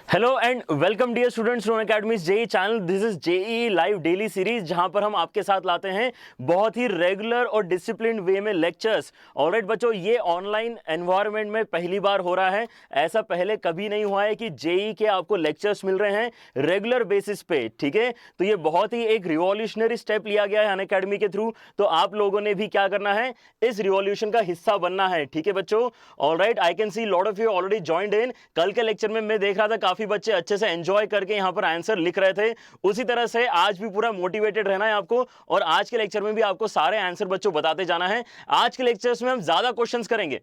Hello and welcome dear students from academy JE channel. This is JE live daily series, जहां पर हम आपके साथ लाते हैं बहुत ही रेगुलर और डिसिप्लिन वे में लेक्चर्स। ऑलराइट बच्चों, ये ऑनलाइन एनवायरनमेंट में पहली बार हो रहा है। ऐसा पहले कभी नहीं हुआ है कि जेई के आपको लेक्चर्स मिल रहे हैं रेगुलर बेसिस पे। ठीक है, तो ये बहुत ही एक रिवॉल्यूशनरी स्टेप लिया गया है अनअकैडमी के थ्रू। तो आप लोगों ने भी क्या करना है, इस रिवॉल्यूशन का हिस्सा बनना है। ठीक है बच्चों, alright, I can see lot of you already joined in. कल के लेक्चर में मैं देख रहा था काफी बच्चे अच्छे से एंजॉय करके यहां पर आंसर लिख रहे थे। उसी तरह से आज भी पूरा मोटिवेटेड रहना है आपको, और आज के लेक्चर में भी आपको सारे आंसर बच्चों बताते जाना है। आज के लेक्चर्स में हम ज्यादा क्वेश्चंस करेंगे।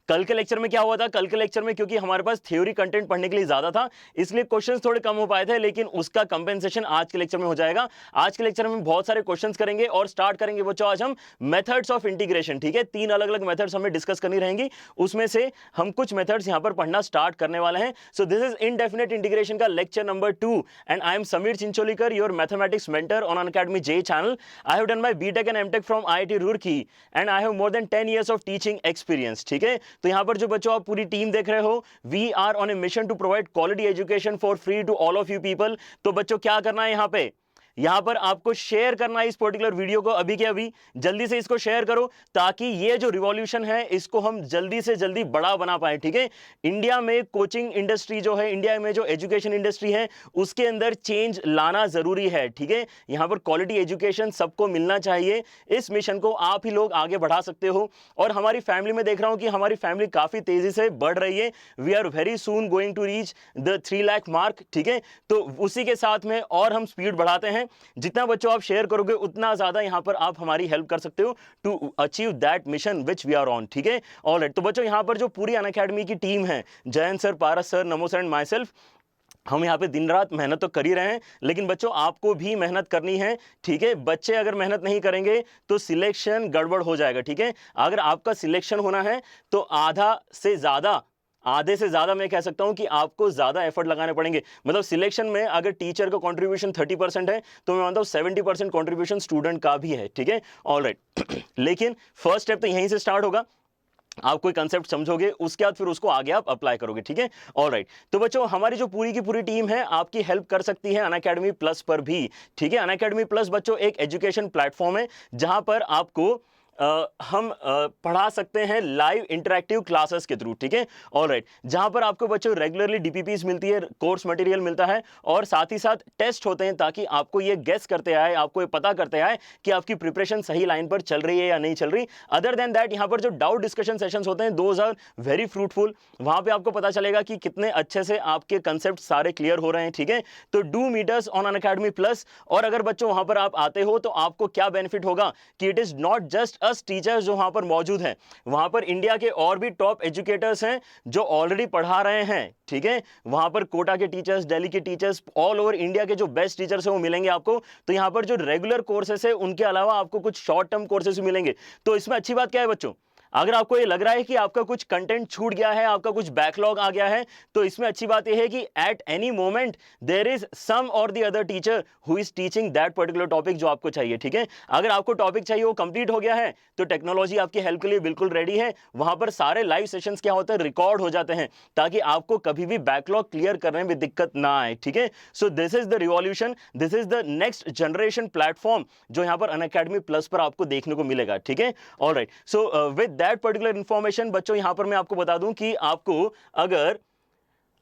कल के लेक्चर में क्या हुआ था, कल के लेक्चर में क्योंकि हमारे पास थ्योरी कंटेंट पढ़ने के लिए ज्यादा था, इसलिए क्वेश्चंस थोड़े कम हो पाए थे, लेकिन उसका कंपेंसेशन आज के लेक्चर में हो जाएगा। आज के लेक्चर में हम बहुत सारे क्वेश्चंस करेंगे और स्टार्ट करेंगे बच्चों आज हम मेथड्स ऑफ इंटीग्रेशन। ठीक है, 3 अलग अलग मेथड्स हमें डिस्कस करनी रहेंगी, उसमें से हम कुछ मेथड्स यहां पर पढ़ना स्टार्ट करने वाले हैं। So this is indefinite integration का lecture number 2 and I am Sameer Chincholikar, your mathematics mentor on Unacademy JEE channel. I have done my BTech and MTech from IIT Roorkee and I have more than 10 years of teaching experience. ठीक है, तो यहां पर जो बच्चों आप पूरी टीम देख रहे हो, we are on a mission to provide quality education for free to all of you people. तो बच्चों क्या करना है, यहां पर आपको शेयर करना है इस पर्टिकुलर वीडियो को अभी के अभी। जल्दी से इसको शेयर करो ताकि ये जो रिवॉल्यूशन है इसको हम जल्दी से जल्दी बड़ा बना पाए। ठीक है, इंडिया में कोचिंग इंडस्ट्री जो है, इंडिया में जो एजुकेशन इंडस्ट्री है, उसके अंदर चेंज लाना जरूरी है। ठीक है, यहां पर क्वालिटी एजुकेशन सबको मिलना चाहिए। इस मिशन को आप ही लोग आगे बढ़ा सकते हो। और हमारी फैमिली में देख रहा हूं कि हमारी फैमिली काफी तेजी से बढ़ रही है। We are very soon going to reach the 3 lakh mark. ठीक है, तो उसी के साथ में और हम स्पीड बढ़ाते हैं। जितना बच्चों आप शेयर करोगे उतना ज्यादा यहां पर आप हमारी हेल्प कर सकते हो to achieve that mission which we are on. ठीक है, ऑलराइट, तो बच्चों यहां पर जो पूरी अनअकैडमी की टीम है, Jayant sir, Paras sir, NaMo sir and my self, हम यहाँ पे दिन रात मेहनत तो कर ही रहे हैं, लेकिन बच्चों आपको भी मेहनत करनी है। ठीक है, बच्चे अगर मेहनत नहीं करेंगे तो सिलेक्शन गड़बड़ हो जाएगा। ठीक है, अगर आपका सिलेक्शन होना है तो आधे से ज्यादा मैं कह सकता हूं कि आपको ज्यादा एफर्ट लगाने पड़ेंगे। मतलब सिलेक्शन में अगर टीचर का कंट्रीब्यूशन 30% है तो मैं मानता हूं 70% कंट्रीब्यूशन स्टूडेंट का भी है। ठीक है, ऑलराइट, लेकिन फर्स्ट स्टेप तो यहीं से स्टार्ट होगा। आप कोई कंसेप्ट समझोगे, उसके बाद फिर उसको आगे आप अप्लाई करोगे। ठीक है, ऑलराइट, तो बच्चों हमारी जो पूरी की पूरी टीम है आपकी हेल्प कर सकती है अनअकैडमी प्लस पर भी। ठीक है, अनअकैडमी प्लस बच्चों एक एजुकेशन प्लेटफॉर्म है जहां पर आपको हम पढ़ा सकते हैं लाइव इंटरेक्टिव क्लासेस के थ्रू। ठीक है, ऑलराइट, जहां पर आपको बच्चों रेगुलरली डीपीपीस मिलती है, कोर्स मटेरियल मिलता है, और साथ ही साथ टेस्ट होते हैं ताकि आपको ये गेस करते आए, आपको ये पता करते आए कि आपकी प्रिपरेशन सही लाइन पर चल रही है या नहीं चल रही। अदर देन दैट, यहां पर जो डाउट डिस्कशन सेशंस होते हैं, दोज आर वेरी फ्रूटफुल। वहां पे आपको पता चलेगा कि कितने अच्छे से आपके कंसेप्ट सारे क्लियर हो रहे हैं। ठीक है, तो do meet us on Unacademy plus. और अगर बच्चों वहां पर आप आते हो तो आपको क्या बेनिफिट होगा कि it is not just us teachers जो वहां पर मौजूद हैं, वहां पर इंडिया के और भी टॉप एजुकेटर्स हैं जो ऑलरेडी पढ़ा रहे हैं। ठीक है, वहां पर कोटा के टीचर्स, दिल्ली के टीचर्स, ऑल ओवर इंडिया के जो बेस्ट टीचर्स हैं वो मिलेंगे आपको। तो यहां पर जो रेगुलर कोर्सेस है उनके अलावा आपको कुछ शॉर्ट टर्म कोर्सेस भी मिलेंगे। तो इसमें अच्छी बात क्या है बच्चों, अगर आपको ये लग रहा है कि आपका कुछ कंटेंट छूट गया है, आपका कुछ बैकलॉग आ गया है, तो इसमें अच्छी बात यह है कि at any moment there is some और the other teacher who is teaching that particular topic जो आपको चाहिए। ठीक है, अगर आपको टॉपिक चाहिए वो कंप्लीट हो गया है तो टेक्नोलॉजी आपकी हेल्प के लिए बिल्कुल रेडी है। वहां पर सारे लाइव सेशंस क्या होते हैं, रिकॉर्ड हो जाते हैं ताकि आपको कभी भी बैकलॉग क्लियर करने में दिक्कत ना आए। ठीक है, सो this is the revolution, this is the next generation platform जो यहां पर अनअकैडमी प्लस पर आपको देखने को मिलेगा। ठीक है, alright, so with that particular information बच्चों यहां पर मैं आपको बता दूं कि आपको अगर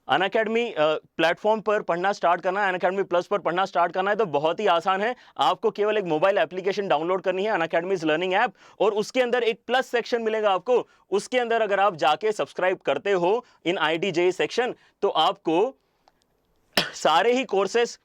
अनअकैडमी प्लेटफॉर्म पर पढ़ना स्टार्ट करना है, अनअकैडमी प्लस पर पढ़ना स्टार्ट करना है, तो बहुत ही आसान है। आपको केवल एक मोबाइल एप्लीकेशन डाउनलोड करनी है, अनअकैडमीज लर्निंग ऐप, और उसके अंदर एक प्लस सेक्शन मिलेगा आपको। उसके अंदर अगर आप जाके सब्सक्राइब करते हो इन आईटी जेई सेक्शन, तो आपको सारे ही कोर्सेस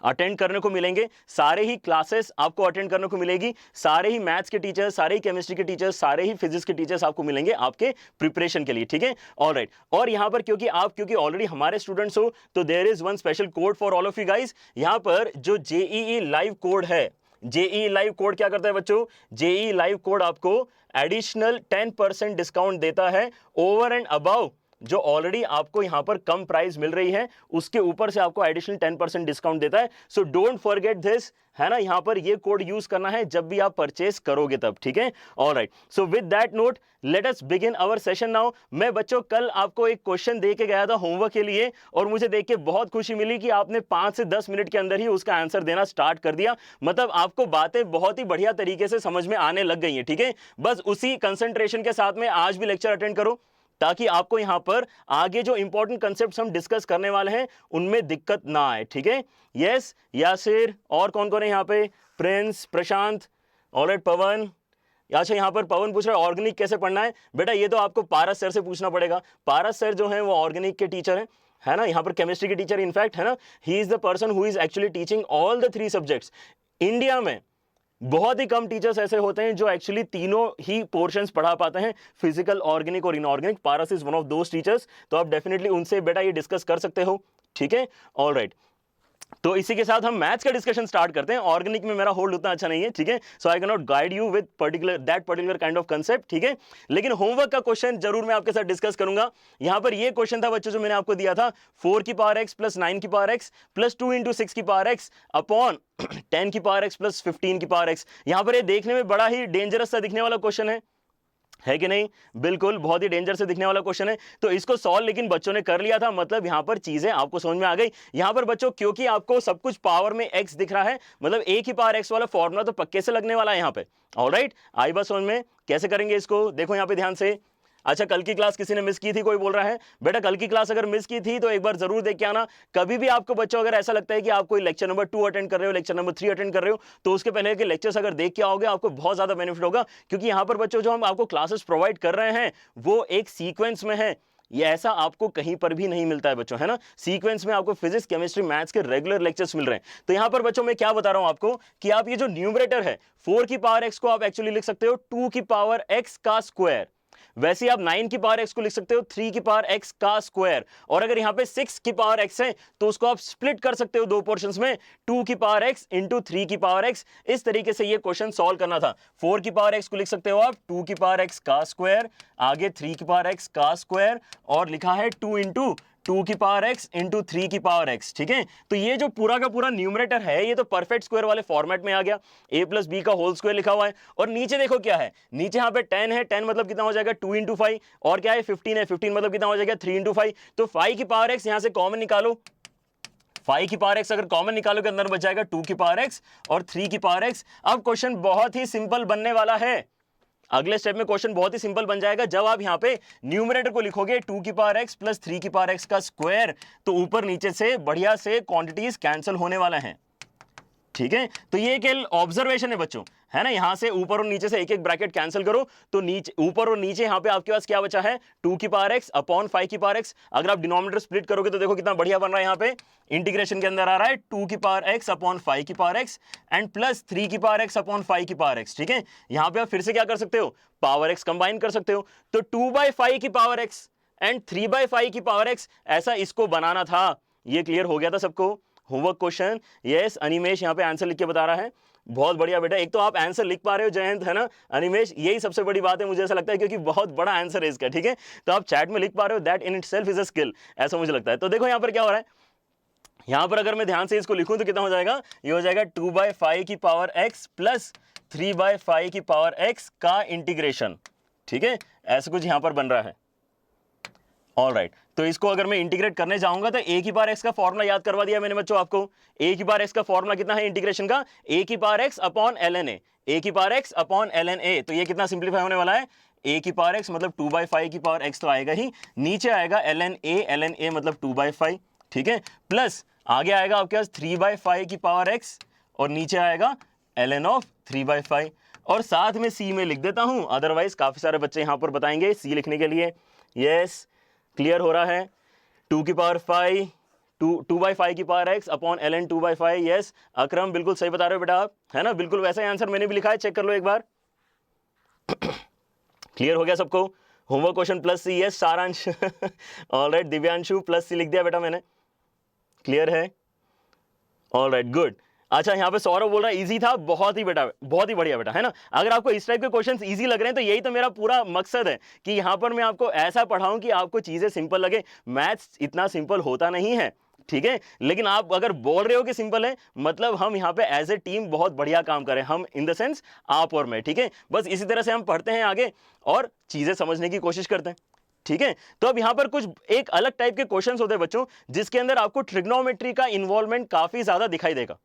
अटेंड करने को मिलेंगे, सारे ही क्लासेस आपको अटेंड करने को मिलेगी, सारे ही मैथ्स के टीचर्स, सारे ही केमिस्ट्री के टीचर्स, सारे ही फिजिक्स के टीचर्स आपको मिलेंगे आपके प्रिपरेशन के लिए। ठीक है, ऑलराइट, और यहां पर क्योंकि ऑलरेडी हमारे स्टूडेंट्स हो तो there is one special code for all of you guys. यहां पर जो जेईई लाइव कोड है, जेईई लाइव कोड क्या करता है बच्चों, जेईई लाइव कोड आपको एडिशनल 10% डिस्काउंट देता है ओवर एंड अबव जो ऑलरेडी आपको यहां पर कम प्राइस मिल रही है उसके ऊपर से आपको एडिशनल 10% डिस्काउंट देता है। सो डोंट फॉरगेट दिस, है ना, यहां पर ये कोड यूज करना है जब भी आप परचेस करोगे तब, ठीक है। Alright, so with that note let us begin our session now. मैं बच्चों कल आपको एक क्वेश्चन दे के गया था होमवर्क के लिए और मुझे देख के बहुत खुशी मिली कि आपने 5 से 10 मिनट के अंदर ही उसका आंसर देना स्टार्ट कर दिया। मतलब आपको बातें बहुत ही बढ़िया तरीके से समझ में आने लग गई हैं, ठीक है। बस उसी कंसंट्रेशन के साथ में आज भी लेक्चर अटेंड करो ताकि आपको यहां पर आगे जो इंपॉर्टेंट कंसेप्ट्स हम डिस्कस करने वाले हैं उनमें दिक्कत ना आए, ठीक है। यस यासिर, और कौन कौन है यहाँ पे, प्रिंस, प्रशांत, ऑलराइट, पवन। अच्छा यहाँ पर पवन पूछ रहा है ऑर्गेनिक कैसे पढ़ना है। बेटा ये तो आपको पारस सर से पूछना पड़ेगा। पारस सर जो है वो ऑर्गेनिक के टीचर हैं, है ना, यहाँ पर केमिस्ट्री के टीचर इनफैक्ट, है ना। He is the person who is actually teaching all the 3 subjects. India में बहुत ही कम टीचर्स ऐसे होते हैं जो एक्चुअली तीनों ही पोर्शंस पढ़ा पाते हैं, फिजिकल, ऑर्गेनिक और inorganic. Paras is one of those teachers, तो आप डेफिनेटली उनसे बेटा ये डिस्कस कर सकते हो, ठीक है। ऑलराइट, तो इसी के साथ हम मैथ्स का डिस्कशन स्टार्ट करते हैं। ऑर्गेनिक में मेरा होल्ड उतना अच्छा नहीं है, ठीक है, so I can not guide you with particular kind of concept, ठीक है। लेकिन होमवर्क का क्वेश्चन जरूर मैं आपके साथ डिस्कस करूंगा। यहां पर ये क्वेश्चन था बच्चों जो मैंने आपको दिया था, 4 की पावर x प्लस 9 की पावर x प्लस 2 इंटू 6 की पावर x अपॉन 10 की पावर x प्लस 15 की पावर x। यहां पर ये देखने में बड़ा ही डेंजरस सा दिखने वाला क्वेश्चन है कि नहीं, बिल्कुल बहुत ही डेंजर से दिखने वाला क्वेश्चन है। तो इसको सॉल्व लेकिन बच्चों ने कर लिया था, मतलब यहां पर चीजें आपको समझ में आ गई। यहां पर बच्चों क्योंकि आपको सब कुछ पावर में x दिख रहा है, मतलब a की पावर x वाला फॉर्मूला तो पक्के से लगने वाला है यहां पे। ऑलराइट, आई बात समझ में, कैसे करेंगे इसको, देखो यहां पे ध्यान से। अच्छा कल की क्लास किसी ने मिस की थी, कोई बोल रहा है, बेटा कल की क्लास अगर मिस की थी तो एक बार जरूर देख के आना। कभी भी आपको बच्चों अगर ऐसा लगता है कि आप कोई लेक्चर नंबर 2 अटेंड कर रहे हो, लेक्चर नंबर 3 अटेंड कर रहे हो, तो उसके पहले के लेक्चर्स अगर देख के आओगे आपको बहुत ज्यादा बेनिफिट होगा। क्योंकि यहां पर बच्चों जो हम आपको क्लासेस प्रोवाइड कर रहे हैं वो एक सीक्वेंस में है, ये ऐसा आपको कहीं पर भी नहीं मिलता है बच्चों, है ना। सीक्वेंस में आपको फिजिक्स, केमिस्ट्री, मैथ्स के रेगुलर लेक्चर्स मिल रहे हैं। तो यहां पर बच्चों मैं क्या बता रहा हूं आपको कि आप ये जो न्यूमरेटर है 4 की पावर x को आप एक्चुअली लिख सकते हो 2 की पावर x का स्क्वायर। वैसे ही आप 9 की पावर x को लिख सकते हो 3 की पावर x का स्क्वायर। और अगर यहां पे 6 की पावर x है तो उसको आप स्प्लिट कर सकते हो 2 पोर्शंस में, 2 की पावर x इंटू 3 की पावर x। इस तरीके से ये क्वेश्चन सॉल्व करना था। 4 की पावर x को लिख सकते हो आप 2 की पावर x का स्क्वायर, आगे 3 की पावर x का स्क्वायर, और लिखा है 2 इंटू 2 की पावर x इंटू 3 की पावर x, ठीक है। तो ये जो पूरा का पूरा न्यूमरेटर है ये तो परफेक्ट स्क्वायर वाले फॉर्मेट में आ गया, a प्लस बी का होल स्क्वायर लिखा हुआ है। और नीचे देखो क्या है, नीचे यहाँ पे 10 है, 10 मतलब कितना हो जाएगा 2 इंटू 5, और क्या है 15 है, 15 मतलब कितना हो जाएगा 3 इंटू 5। तो 5 की पावर x यहां से कॉमन निकालो, 5 की पावर x अगर कॉमन निकालो के अंदर बच जाएगा 2 की पावर x और 3 की पावर x। अब क्वेश्चन बहुत ही सिंपल बनने वाला है। अगले स्टेप में क्वेश्चन बहुत ही सिंपल बन जाएगा जब आप यहां पे न्यूमरेटर को लिखोगे 2 की पावर x प्लस 3 की पावर x का स्क्वायर, तो ऊपर नीचे से बढ़िया से क्वांटिटीज कैंसिल होने वाला है, ठीक है। तो ये एक ऑब्जर्वेशन है बच्चों, है ना। यहां से ऊपर और नीचे से एक एक ब्रैकेट कैंसिल करो तो नीचे, ऊपर और नीचे यहां पे आपके पास क्या बचा है 2 की पावर x अपॉन 5 की पावर x। अगर आप डिनोमिनेटर स्प्लिट करोगे तो देखो कितना बढ़िया बन रहा है, यहां पे इंटीग्रेशन के अंदर आ रहा है 2 की पावर x अपॉन 5 की पावर x एंड प्लस 3 की पावर x अपॉन 5 की पावर x, ठीक है। यहां पे आप फिर से क्या कर सकते हो, पावर x कंबाइन कर सकते हो। तो 2/5 की पावर x एंड 3/5 की पावर x, ऐसा इसको बनाना था। ये क्लियर हो गया था सबको। होमवर्क क्वेश्चन, यस अनिमेश यहाँ पे आंसर लिख के बता रहा है, बहुत बढ़िया बेटा। एक तो आप आंसर लिख पा रहे हो जयंत, है ना अनिमेश, यही सबसे बड़ी बात है मुझे ऐसा लगता है, क्योंकि बहुत बड़ा आंसर है इसका, ठीक है। तो आप चैट में लिख पा रहे हो, that in itself is a skill, ऐसा मुझे लगता है। तो देखो यहाँ पर क्या हो रहा है, यहाँ पर अगर मैं ध्यान से इसको लिखूं तो कितना हो जाएगा, ये हो जाएगा 2/5 की पावर x प्लस 3/5 की पावर x का इंटीग्रेशन, ठीक है। ऐसा कुछ यहाँ पर बन रहा है। ऑलराइट, तो इसको अगर मैं इंटीग्रेट करने जाऊंगा तो a की पावर x का फॉर्मूला याद करवा दिया मैंने बच्चों आपको। a की पावर x का फॉर्मूला कितना है इंटीग्रेशन का, a की power x upon ln a, a की power x upon ln a। तो ये कितना सिंप्लीफाई होने वाला है, a की पावर x मतलब 2/5 की पावर x तो आएगा ही, नीचे आएगा ln a मतलब 2/5, ठीक है, प्लस आगे आएगा आपके पास 3/5 की पावर x और नीचे आएगा ln ऑफ 3/5। और साथ में c में लिख देता हूं, अदरवाइज काफी सारे बच्चे यहां पर बताएंगे c लिखने के लिए। यस क्लियर हो रहा है, 2 की पावर 5 2/5 की power x upon ln 2/5। Yes Akram बिल्कुल सही बता रहे हो बेटा आप, है ना, बिल्कुल वैसा ही आंसर मैंने भी लिखा है, चेक कर लो एक बार। क्लियर हो गया सबको, होमवर्क क्वेश्चन प्लस सी, यस सारांश ऑलराइट, दिव्यांशु प्लस सी लिख दिया बेटा मैंने, क्लियर है, ऑलराइट गुड। अच्छा, यहाँ पे सौरभ बोल रहा है इजी था, बहुत ही बेटा, बहुत ही बढ़िया बेटा, है ना। अगर आपको इस टाइप के क्वेश्चंस इजी लग रहे हैं तो यही तो मेरा पूरा मकसद है कि यहाँ पर मैं आपको ऐसा पढ़ाऊं कि आपको चीजें सिंपल लगे। मैथ्स इतना सिंपल होता नहीं है, ठीक है, लेकिन आप अगर बोल रहे हो कि सिंपल है, मतलब हम यहाँ पे एज ए टीम बहुत बढ़िया काम करें, हम इन द सेंस आप और मैं, ठीक है। बस इसी तरह से हम पढ़ते हैं आगे और चीजें समझने की कोशिश करते हैं, ठीक है। तो अब यहां पर कुछ एक अलग टाइप के क्वेश्चंस होते हैं बच्चों, जिसके अंदर आपको ट्रिग्नोमेट्री का इन्वॉल्वमेंट काफी ज्यादा दिखाई देगा।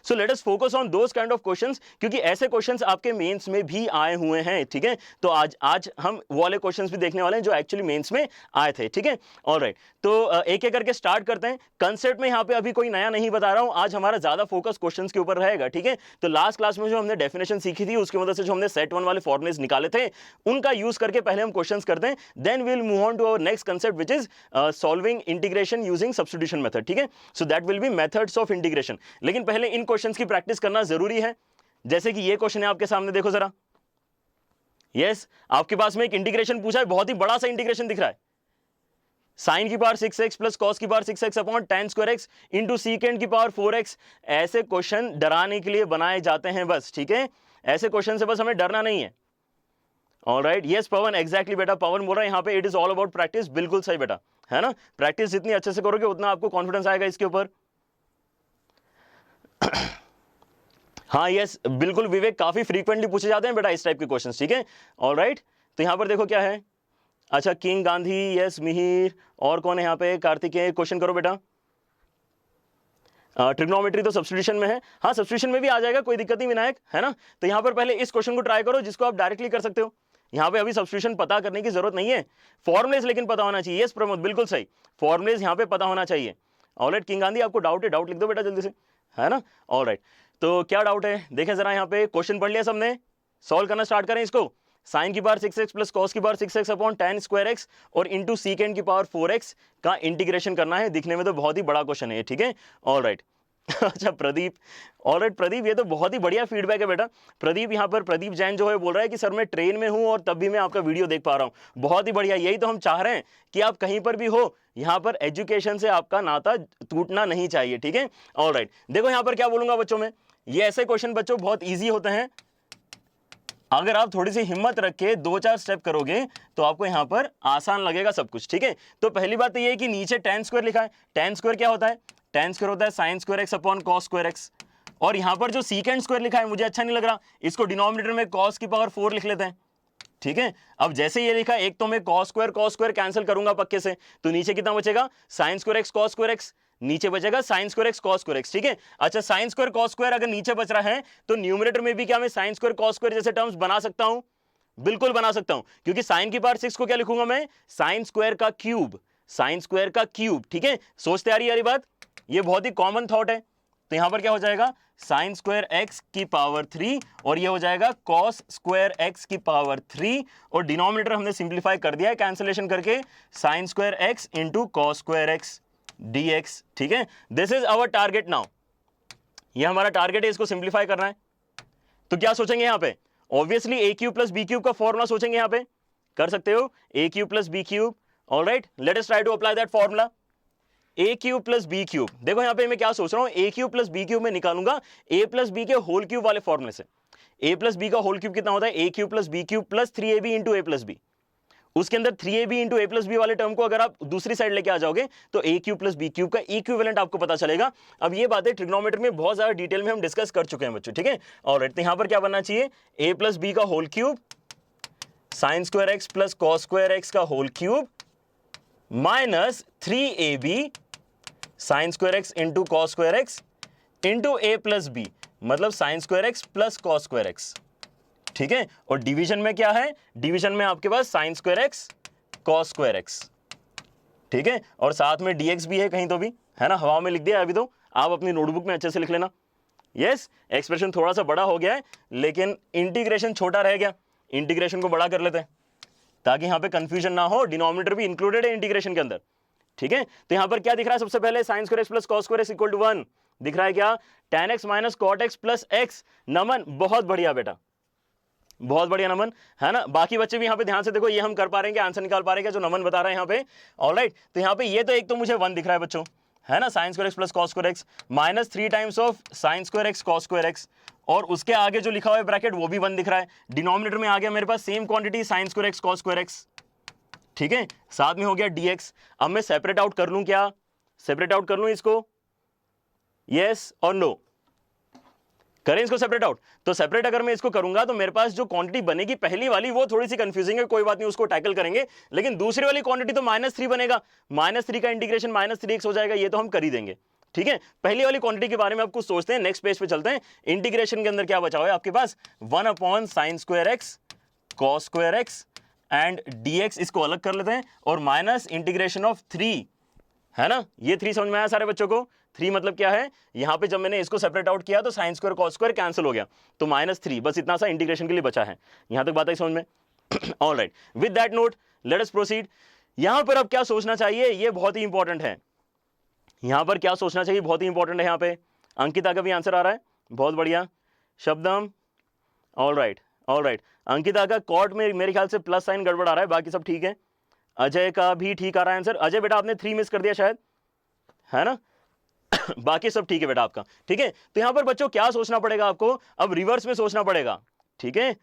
सो let us focus on those kind of questions, क्योंकि ऐसे क्वेश्चंस आपके मेंस में भी आए हुए हैं, ठीक है। तो आज हम वो वाले क्वेश्चंस भी देखने वाले हैं जो एक्चुअली मेंस में आए थे, ठीक है। ऑलराइट, तो एक एक करके स्टार्ट करते हैं। कंसेप्ट में यहाँ पे अभी कोई नया नहीं बता रहा हूं, आज हमारा ज्यादा फोकस क्वेश्चंस के ऊपर रहेगा, ठीक है। तो लास्ट क्लास में जो हमने डेफिनेशन सीखी थी उसकी मदद से जो हमने सेट 1 वाले फॉर्मुलेस निकाले थे उनका यूज करके पहले हम क्वेश्चंस करते हैं, then we will move on to our next concept which is solving integration using substitution method, ठीक है। So that will be methods of integration. लेकिन पहले इन क्वेश्चंस की प्रैक्टिस करना जरूरी है। जैसे कि ये क्वेश्चन है आपके सामने, देखो जरा। यस, आपके पास में एक इंटीग्रेशन पूछा है, बहुत ही बड़ा सा इंटीग्रेशन दिख रहा है। साइन की पावर 6x प्लस कॉस की power 6x upon tan square x into सीकेंड की पावर 4x। ऐसे क्वेश्चन डराने के लिए बनाए जाते हैं बस, ठीक है। ऐसे क्वेश्चन से बस हमें डरना नहीं है। ऑलराइट, यस पवन, एग्जैक्टली बेटा, पवन बोल रहा है यहाँ पे it is all about practice. बिल्कुल सही बेटा, है ना। प्रैक्टिस जितनी अच्छे से करोगे उतना आपको कॉन्फिडेंस आएगा इसके ऊपर। हाँ यस बिल्कुल विवेक, काफी फ्रीक्वेंटली पूछे जाते हैं बेटा इस टाइप के क्वेश्चंस, ठीक है। ऑलराइट, तो यहां पर देखो क्या है। अच्छा, किंग गांधी, यस मिहिर, और कौन है यहाँ पे, कार्तिकेय, क्वेश्चन करो बेटा। ट्रिग्नोमेट्री तो सब्स्टिट्यूशन में है, हाँ सब्स्टिट्यूशन में भी आ जाएगा, कोई दिक्कत नहीं विनायक, है ना। तो यहाँ पर पहले इस क्वेश्चन को ट्राई करो जिसको आप डायरेक्टली कर सकते हो। यहाँ पे अभी सब्स्टिट्यूशन पता करने की जरूरत नहीं है, फॉर्मुलेस लेकिन पता होना चाहिए। यस प्रमोद, बिल्कुल सही, फॉर्मुलेस यहाँ पे पता होना चाहिए। ऑलराइट किंग गांधी, आपको डाउट है, डाउट लिख दो बेटा जल्दी से, है ना। ऑलराइट, तो क्या डाउट है देखें जरा। यहाँ पे क्वेश्चन पढ़ लिया सबने, सॉल्व करना स्टार्ट करें इसको। साइन की पावर 6x प्लस कॉस की power 6x upon tan square x और इंटू सीकेंड की पावर 4x का इंटीग्रेशन करना है। दिखने में तो बहुत ही बड़ा क्वेश्चन है, ठीक है। ऑलराइट अच्छा प्रदीप, ऑलराइट प्रदीप, ये तो बहुत ही बढ़िया फीडबैक है बेटा। प्रदीप यहाँ पर, प्रदीप जैन जो है बोल रहा है कि सर मैं ट्रेन में हूँ और तब भी मैं आपका वीडियो देख पा रहा हूँ। बहुत ही बढ़िया, यही तो हम चाह रहे हैं कि आप कहीं पर भी हो, यहाँ पर एजुकेशन से आपका नाता टूटना नहीं चाहिए, ठीक है। ऑलराइट, देखो यहाँ पर क्या बोलूंगा बच्चों में, ये ऐसे क्वेश्चन बच्चों बहुत ईजी होते हैं। अगर आप थोड़ी सी हिम्मत रख के 2-4 स्टेप करोगे तो आपको यहां पर आसान लगेगा सब कुछ, ठीक है। तो पहली बात तो ये है कि नीचे tan स्क्वायर लिखा है। tan स्क्वायर क्या होता है, tan स्क्वायर होता है sin square x upon cos square x। और यहां पर जो secant स्क्वायर लिखा है मुझे अच्छा नहीं लग रहा, इसको डिनोमिनेटर में cos की पावर 4 लिख लेते हैं, ठीक है। अब जैसे ये लिखा, एक तो मैं cos स्क्वायर कैंसिल करूंगा पक्के से, तो नीचे कितना बचेगा, sin square x cos square x, नीचे बचेगा sin square x cos square x, ठीक है। अच्छा, sin स्क्वायर cos स्क्वायर अगर नीचे बच रहा है तो न्यूमरेटर में भी क्या मैं sin स्क्वायर cos स्क्वायर जैसे टर्म्स बना सकता हूं, बिल्कुल बना सकता हूं, क्योंकि sin की पावर 6 को क्या लिखूंगा मैं, sin स्क्वायर का क्यूब, sin स्क्वायर का क्यूब, ठीक है। सोचते आ रही है बात, ये बहुत ही कॉमन थॉट है। तो यहां पर क्या हो जाएगा, sin स्क्वायर x की पावर 3 और ये हो जाएगा cos स्क्वायर x की पावर 3 और डिनोमिनेटर हमने सिंप्लीफाई कर दिया है कैंसिलेशन करके, sin square x into cos square x dx, ठीक है। This is our target now, ये हमारा टारगेट है, इसको सिंप्लीफाई करना है। तो क्या सोचेंगे यहां पे, obviously a cube plus b cube का फॉर्मूला सोचेंगे, यहां पे कर सकते हो a cube plus b cube. Alright, let us try to apply that formula, a cube plus b cube. देखो यहां पे मैं क्या सोच रहा हूं, a cube plus b cube में निकालूंगा ए प्लस बी के होल क्यूब वाले फॉर्मूले से। ए प्लस बी का होल क्यूब कितना होता है, ए cube plus b cube plus 3ab into a plus b. उसके अंदर 3ab into a plus b वाले टर्म को अगर आप दूसरी साइड लेके आ जाओगे तो a cube plus b cube का इक्विवेलेंट आपको पता चलेगा। अब ये बातें ट्रिग्नोमेट्री में बहुत ज्यादा डिटेल में हम डिस्कस कर चुके हैं बच्चों, ठीक है। ऑलराइट, तो यहां पर क्या बनना चाहिए, ए प्लस बी का whole cube sine square x plus cos square x का whole cube minus 3ab sine square x into cos square x into a plus b, मतलब sine square x plus cos square x, ठीक है। और division में क्या है, division में आपके पास sine square x cos square x, ठीक है। और साथ में dx भी है कहीं तो भी, है ना, हवा में लिख दिया अभी, तो आप अपनी नोटबुक में अच्छे से लिख लेना। यस, एक्सप्रेशन थोड़ा सा बड़ा हो गया है लेकिन इंटीग्रेशन छोटा रह गया, इंटीग्रेशन को बड़ा कर लेते हैं ताकि यहां पे कंफ्यूजन ना हो, डिनोमिनेटर भी इंक्लूडेड है इंटीग्रेशन के अंदर, ठीक है। तो यहां पर क्या दिख रहा है, सबसे पहले sine square x plus cos square x equal to 1 दिख रहा है, क्या tan x minus cot x plus x. Naman, बहुत बढ़िया बेटा, बहुत बढ़िया नमन, है ना। बाकी बच्चे भी यहाँ पे ध्यान से देखो, ये हम कर पा रहे हैं क्या, आंसर निकाल पा रहे हैं क्या जो नमन बता रहे हैं यहाँ पे। ऑलराइट, तो यहाँ पे ये तो एक तो मुझे 1 दिख रहा है बच्चों, है ना, sign square x plus cos square x minus 3 times of sine square x cos square x, और उसके आगे जो लिखा हुआ है ब्रैकेट वो भी 1 दिख रहा है। डिनोमिनेटर में आ गया मेरे पास same quantity sine square x cos square x, ठीक है, साथ में हो गया dx। अब मैं सेपरेट आउट कर लूं, क्या सेपरेट आउट कर लूं इसको, यस और नो, करें इसको सेपरेट आउट। तो सेपरेट अगर मैं इसको करूंगा तो मेरे पास जो क्वांटिटी बनेगी पहली वाली वो थोड़ी सी कंफ्यूजिंग है, कोई बात नहीं, उसको टैकल करेंगे। लेकिन दूसरी वाली क्वांटिटी तो -3 बनेगा, -3 का इंटीग्रेशन -3x हो जाएगा, ये तो हम कर ही देंगे, ठीक है। पहली वाली क्वांटिटी के बारे में आप कुछ सोचते हैं, नेक्स्ट पेज पे चलते हैं। इंटीग्रेशन के अंदर क्या बचा हुआ है आपके पास, 1/sin square x cos square x and dx, इसको अलग कर लेते हैं, और माइनस इंटीग्रेशन ऑफ 3, है ना। ये 3 समझ में आया सारे बच्चों को। 3 मतलब क्या है, यहां पे जब मैंने इसको सेपरेट आउट किया तो sine square cos square cancel हो गया, तो -3, बस इतना सा इंटीग्रेशन के लिए बचा है। यहां तक बात आई समझ में? Alright, with that note let us proceed. यहां पर अब क्या सोचना चाहिए, ये बहुत ही इंपॉर्टेंट है। यहां पर क्या सोचना चाहिए, बहुत ही इंपॉर्टेंट है। यहां पे अंकिता का भी आंसर आ रहा है, बहुत बढ़िया। शब्दम, ऑलराइट ऑलराइट। अंकिता का कॉट में मेरे ख्याल से प्लस साइन गड़बड़ आ रहा है, बाकी सब ठीक है। अजय का भी ठीक आ रहा है आंसर। अजय बेटा आपने 3 मिस कर दिया शायद, है ना। बाकी सब ठीक है बेटा आपका, ठीक है। तो यहां पर बच्चों क्या सोचना पड़ेगा आपको, अब रिवर्स में सोचना पड़ेगा, ठीक है।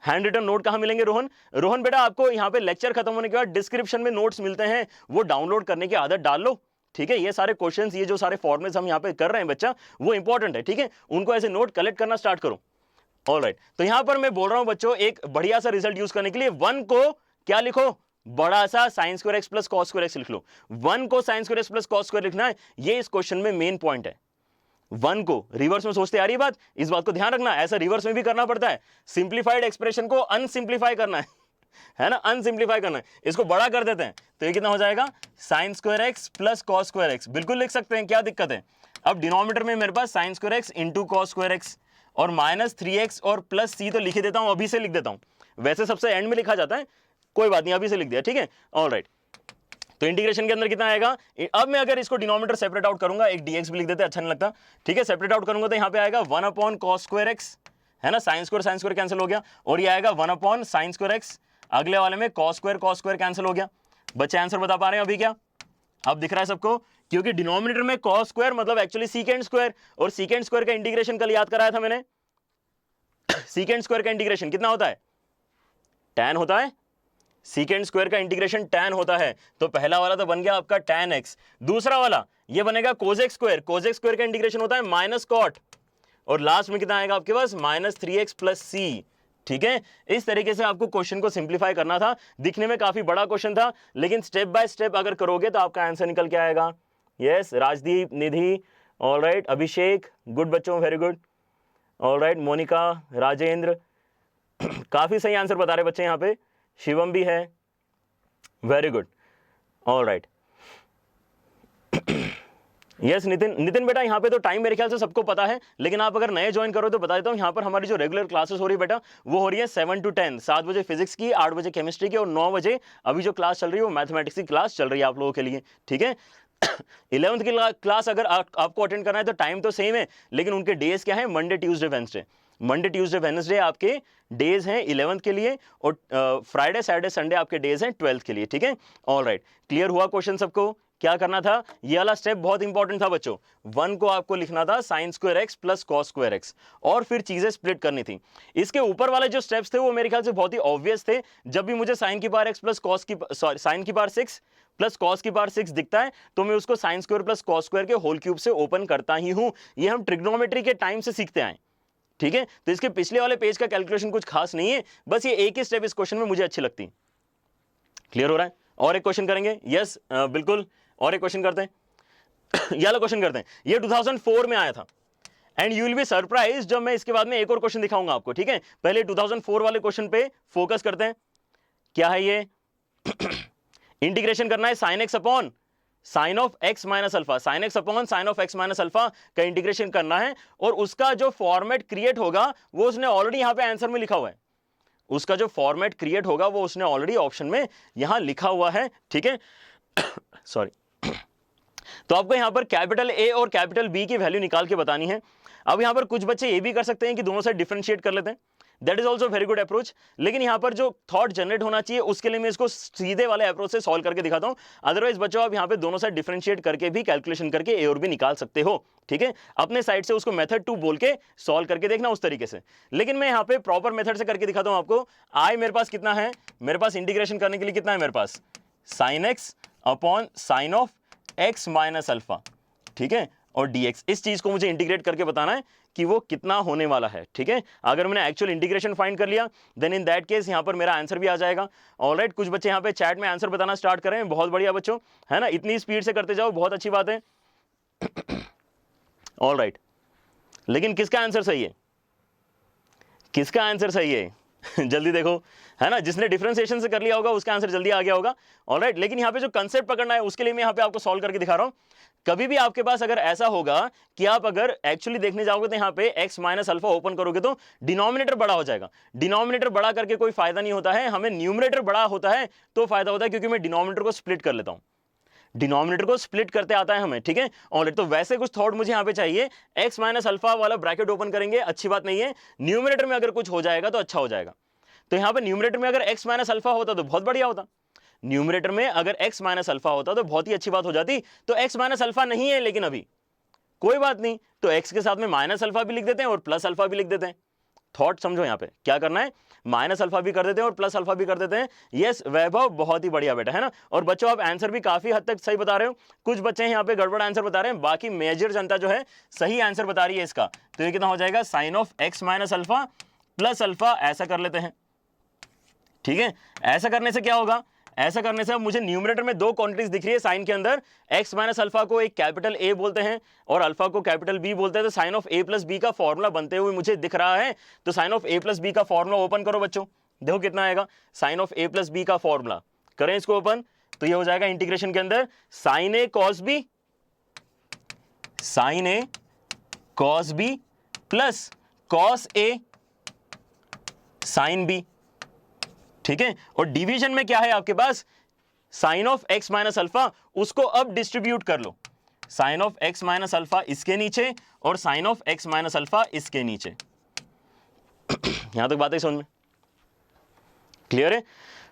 हैंड रिटन नोट कहां मिलेंगे रोहन? रोहन बेटा आपको यहां पे लेक्चर खत्म होने के बाद डिस्क्रिप्शन में नोट्स मिलते हैं, वो डाउनलोड करने की आदत डाल लो, ठीक है। ये सारे क्वेश्चंस, ये जो सारे फॉर्मेट्स हम यहां पे कर रहे हैं बच्चा, वो इंपॉर्टेंट है, ठीक है। उनको ऐसे नोट कलेक्ट करना स्टार्ट करो। ऑलराइट, तो यहां पर मैं बोल रहा हूं बच्चों, एक बढ़िया सा रिजल्ट यूज करने के लिए 1 को क्या लिखो, बड़ा सा sign square x plus cos square x लिख लो। 1 को sign square x plus cos square लिखना है, ये इस क्वेश्चन में मेन पॉइंट है। 1 को रिवर्स में सोचते आ रही बात, इस बात को ध्यान रखना, ऐसा रिवर्स में भी करना पड़ता है। सिंप्लीफाइड एक्सप्रेशन को अनसिंप्लीफाई करना है ना, अनसिंप्लीफाई करना है। इसको बड़ा कर देते हैं तो ये कितना हो जाएगा, sign square x plus cos square x, बिल्कुल लिख सकते हैं, क्या दिक्कत है। अब डिनोमिनेटर में मेरे पास sine square x into cos square x और -3x और प्लस c तो लिख ही देता हूं, अभी से लिख देता हूं। वैसे सबसे एंड में लिखा जाता है, कोई बात नहीं, अभी से लिख दिया, ठीक है। ऑलराइट, तो इंटीग्रेशन के अंदर कितना आएगा, अब मैं अगर इसको डिनोमिनेटर सेपरेट आउट करूंगा, एक dx भी लिख देते हैं, अच्छा नहीं लगता, ठीक है। सेपरेट आउट करूंगा तो यहां पे आएगा 1/cos स्क्वायर एक्स, है ना, साइन स्क्वायर कैंसिल हो गया, और ये आएगा 1/sin स्क्वायर एक्स, अगले वाले में cos स्क्वायर कैंसिल हो गया। बच्चे आंसर बता पा रहे हैं अभी क्या, अब दिख रहा है सबको? क्योंकि डिनोमिनेटर में cos स्क्वायर मतलब एक्चुअली सीकेंड स्क्वायर, और सीकेंड स्क्वायर का इंटीग्रेशन कल याद कराया था मैंने। सीकेंड स्क्वायर का इंटीग्रेशन कितना होता है, tan होता है। सीकेंड स्क्वायर का इंटीग्रेशन tan होता है, तो पहला वाला तो बन गया आपका tan x, दूसरा वाला ये बनेगा cosec स्क्वायर का इंटीग्रेशन होता है माइनस कॉट, और लास्ट में कितना आएगा आपके पास, -3x प्लस c, ठीक है। इस तरीके से आपको क्वेश्चन को सिंप्लीफाई करना था। दिखने में काफी बड़ा क्वेश्चन था, लेकिन स्टेप बाय स्टेप अगर करोगे तो आपका आंसर निकल के आएगा। Yes, Rajdeep, Nidhi, alright, Abhishek, good बच्चों, very good, alright, Monika, Rajendra, काफी सही आंसर बता रहे बच्चे यहाँ पे। शिवम भी है, very good, alright. Yes Nitin बेटा, यहाँ पे तो टाइम मेरे ख्याल से सबको पता है, लेकिन आप अगर नए ज्वाइन करो तो बता देता हूँ, यहाँ पर हमारी जो रेगुलर क्लासेस हो रही है बेटा, वो हो रही है 7 to 10, 7 बजे फिजिक्स की, 8 बजे केमिस्ट्री की, और 9 बजे अभी जो क्लास चल रही है वो मैथमेटिक्स की क्लास चल रही है आप लोगों के लिए, ठीक है। 11th की क्लास अगर आपको अटेंड करना है तो टाइम तो सेम है, लेकिन उनके डेज क्या है, Monday Tuesday Wednesday. Monday Tuesday Wednesday आपके डेज हैं 11th के लिए, और फ्राइडे सैटरडे संडे आपके डेज हैं 12th के लिए, ठीक है। ऑलराइट, क्लियर हुआ क्वेश्चन सबको? क्या करना था, ये वाला स्टेप बहुत इंपॉर्टेंट था बच्चों। 1 को आपको लिखना था sign square x plus cos square x, और फिर चीजें स्प्लिट करनी थी। इसके ऊपर वाले जो स्टेप्स थे वो मेरे ख्याल से बहुत ही ऑब्वियस थे। जब भी मुझे साइन की पावर एक्स प्लस कॉस की, सॉरी, साइन की पावर 6 प्लस कॉस की पावर 6 दिखता है तो मैं उसको sine square plus cos square के होल क्यूब से ओपन करता ही हूं। ये हम ट्रिग्नोमेट्री के टाइम से सीखते आए, ठीक है। तो इसके पिछले वाले पेज का कैलकुलेशन कुछ खास नहीं है, बस ये एक ही स्टेप इस क्वेश्चन में मुझे अच्छी लगती। क्लियर हो रहा है? और एक क्वेश्चन करेंगे, यस बिल्कुल, और एक क्वेश्चन करते हैं। ये वाला क्वेश्चन करते हैं, ये 2004 में आया था, and you will be surprise जब मैं इसके बाद में एक और क्वेश्चन दिखाऊंगा आपको, ठीक है। पहले 2004 वाले क्वेश्चन पे फोकस करते हैं। क्या है ये? इंटीग्रेशन करना है sign x upon sine of x minus alpha, sign x upon sine of x minus alpha का इंटीग्रेशन करना है, और उसका जो फॉर्मेट क्रिएट होगा वो उसने ऑलरेडी यहां पे आंसर में लिखा हुआ है। उसका जो फॉर्मेट क्रिएट होगा वो उसने ऑलरेडी ऑप्शन में यहां लिखा हुआ है, ठीक है। सॉरी, तो आपको यहां पर कैपिटल ए और कैपिटल बी की वैल्यू निकाल के बतानी है। अब यहां पर कुछ बच्चे ये भी कर सकते हैं कि दोनों साइड डिफरेंशिएट कर लेते हैं। That is also very good approach. लेकिन यहाँ पर जो थॉट जनरेट होना चाहिए उसके लिए मैं इसको सीधे वाले अप्रोच से सॉल्व करके दिखाता हूँ। अदरवाइज बच्चों आप यहाँ पे दोनों साइड डिफरेंशिएट करके भी कैलकुलेशन करके ए और बी निकाल सकते हो, ठीक है। अपने साइड से उसको मेथड 2 बोल के सॉल्व करके देखना उस तरीके से। लेकिन मैं यहाँ पे प्रॉपर मेथड से करके दिखाता हूँ आपको। आई मेरे पास कितना है, मेरे पास इंटीग्रेशन करने के लिए कितना है मेरे पास, sine x upon sine of x minus alpha, ठीक है, और dx। इस चीज को मुझे इंटीग्रेट करके बताना है कि वो कितना होने वाला है, ठीक है। अगर मैंने एक्चुअल इंटीग्रेशन फाइंड कर लिया देन इन दैट केस यहां पर मेरा आंसर भी आ जाएगा। ऑलराइट, कुछ बच्चे यहां पे चैट में आंसर बताना स्टार्ट करें, बहुत बढ़िया बच्चों, है ना, इतनी स्पीड से करते जाओ, बहुत अच्छी बात है। ऑलराइट, लेकिन किसका आंसर सही है, किसका आंसर सही है जल्दी देखो, है ना, जिसने डिफरेंशिएशन से कर लिया होगा उसका आंसर जल्दी आ गया होगा। ऑलराइट, लेकिन यहाँ पे जो कंसेप्ट पकड़ना है उसके लिए मैं यहाँ पे आपको सॉल्व करके दिखा रहा हूँ। कभी भी आपके पास अगर ऐसा होगा कि आप अगर एक्चुअली देखने जाओगे तो यहाँ पे x माइनस अल्फा ओपन करोगे तो डिनोमिनेटर बड़ा हो जाएगा। डिनोमिनेटर बड़ा करके कोई फायदा नहीं होता है, हमें न्यूमरेटर बड़ा होता है तो फायदा होता है, क्योंकि मैं डिनोमिनेटर को स्प्लिट कर लेता हूं, डिनोमिनेटर को स्प्लिट करते आता है हमें, ठीक है। ऑलराइट, तो वैसे कुछ थॉट मुझे यहाँ पे चाहिए। x माइनस अल्फा वाला ब्रैकेट ओपन करेंगे, अच्छी बात नहीं है, न्यूमरेटर में अगर कुछ हो जाएगा तो अच्छा हो जाएगा। तो यहाँ पे न्यूमरेटर में अगर x माइनस अल्फा होता तो बहुत बढ़िया होता, न्यूमरेटर में अगर x माइनस अल्फा होता तो बहुत ही अच्छी बात हो जाती। तो x माइनस अल्फा नहीं है लेकिन अभी कोई बात नहीं, तो x के साथ में माइनस अल्फा भी लिख देते हैं और प्लस अल्फा भी लिख देते हैं। थॉट समझो, यहाँ पे क्या करना है, माइनस अल्फा भी कर देते हैं और प्लस अल्फा भी कर देते हैं। यस वैभव, बहुत ही बढ़िया बेटा, है ना। और बच्चों आप आंसर भी काफी हद तक सही बता रहे हो, कुछ बच्चे यहाँ पे गड़बड़ आंसर बता रहे हैं, बाकी मेजर जनता जो है सही आंसर बता रही है इसका। तो ये कितना हो जाएगा, sine of x minus alpha plus alpha, ऐसा कर लेते हैं, ठीक है। ऐसा करने से क्या होगा, ऐसा करने से अब मुझे न्यूमरेटर में दो क्वांटिटीज दिख रही है साइन के अंदर, x माइनस अल्फा को एक कैपिटल A बोलते हैं और अल्फा को कैपिटल B बोलते हैं। तो sine of a plus B का फॉर्मूला बनते हुए मुझे दिख रहा है। तो sine of a plus B का फॉर्मूला ओपन करो बच्चों, देखो कितना आएगा, sine of a plus B का फॉर्मूला करें इसको ओपन, तो ये हो जाएगा इंटीग्रेशन के अंदर sine a cos b, sine a cos b plus cos a sine b, ठीक है। और डिवीजन में क्या है आपके पास, sine of x minus alpha, उसको अब डिस्ट्रीब्यूट कर लो, sine of x minus alpha इसके नीचे और sine of x minus alpha इसके नीचे। यहां तक बात है समझ में, क्लियर है।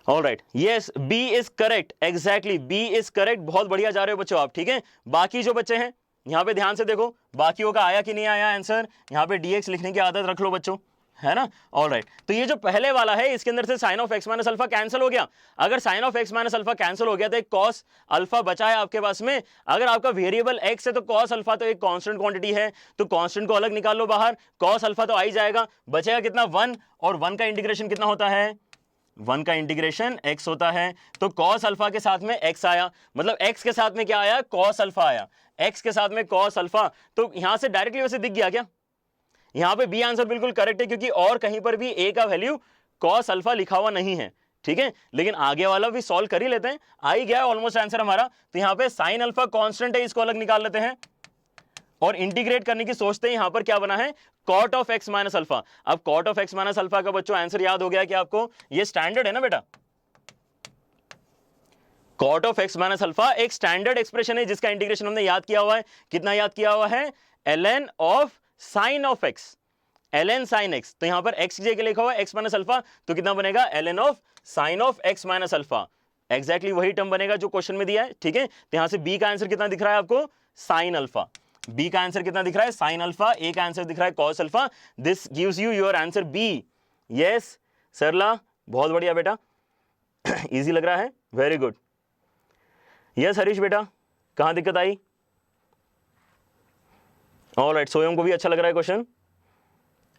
Alright, yes B is correct, exactly B is correct, बहुत बढ़िया जा रहे हो बच्चों आप, ठीक है। बाकी जो बच्चे हैं यहां पे ध्यान से देखो, बाकियों का आया कि नहीं आया आंसर, यहां पे dx लिखने की आदत रख लो बच्चों, है ना। ऑलराइट, तो ये जो पहले वाला है इसके अंदर से sine of x minus alpha cancel हो गया। अगर sine of x minus alpha cancel हो गया तो एक कॉस अल्फा बचा है आपके पास में। अगर आपका वेरिएबल एक्स है तो कॉस अल्फा तो एक कांस्टेंट क्वांटिटी है, तो कांस्टेंट को अलग निकाल लो बाहर, कॉस अल्फा तो आ ही जाएगा, बचेगा कितना 1, और 1 का इंटीग्रेशन कितना होता है, 1 का इंटीग्रेशन x होता है। तो cos अल्फा के साथ में x आया, मतलब x के साथ में क्या आया, cos अल्फा आया, x के साथ में cos अल्फा। तो यहां से डायरेक्टली वैसे दिख गया क्या, यहां पे बी आंसर बिल्कुल करेक्ट है, क्योंकि और कहीं पर भी a का वैल्यू cos अल्फा लिखा हुआ नहीं है, ठीक है। लेकिन आगे वाला भी सॉल्व कर ही लेते हैं, आ ही गया ऑलमोस्ट आंसर हमारा। तो यहां पे sin अल्फा कांस्टेंट है, इसको अलग निकाल लेते हैं और इंटीग्रेट करने की सोचते हैं। यहां पर क्या बना है, cot of x minus alpha. अब cot of x minus alpha का बच्चों आंसर याद हो गया कि आपको, ये स्टैंडर्ड है ना बेटा, cot of x minus alpha एक स्टैंडर्ड एक्सप्रेशन है जिसका इंटीग्रेशन हमने याद किया हुआ है। कितना याद किया हुआ है, ln of sine of x, ln sine x। तो यहां पर x की जगह लिखा हुआ है x माइनस अल्फा, तो कितना बनेगा, ln of sine of x minus alpha, exactly वही टर्म बनेगा जो क्वेश्चन में दिया है, ठीक है। तो यहां से b का आंसर कितना दिख रहा है आपको, साइन अल्फा, b का आंसर कितना दिख रहा है, साइन अल्फा, a का आंसर दिख रहा है cos alpha. This gives you your answer b। Yes Sarla, बहुत बढ़िया बेटा, इजी लग रहा है, वेरी गुड। यस हरीश बेटा, कहां दिक्कत आई, ऑलराइट, सोयम को भी अच्छा लग रहा है क्वेश्चन,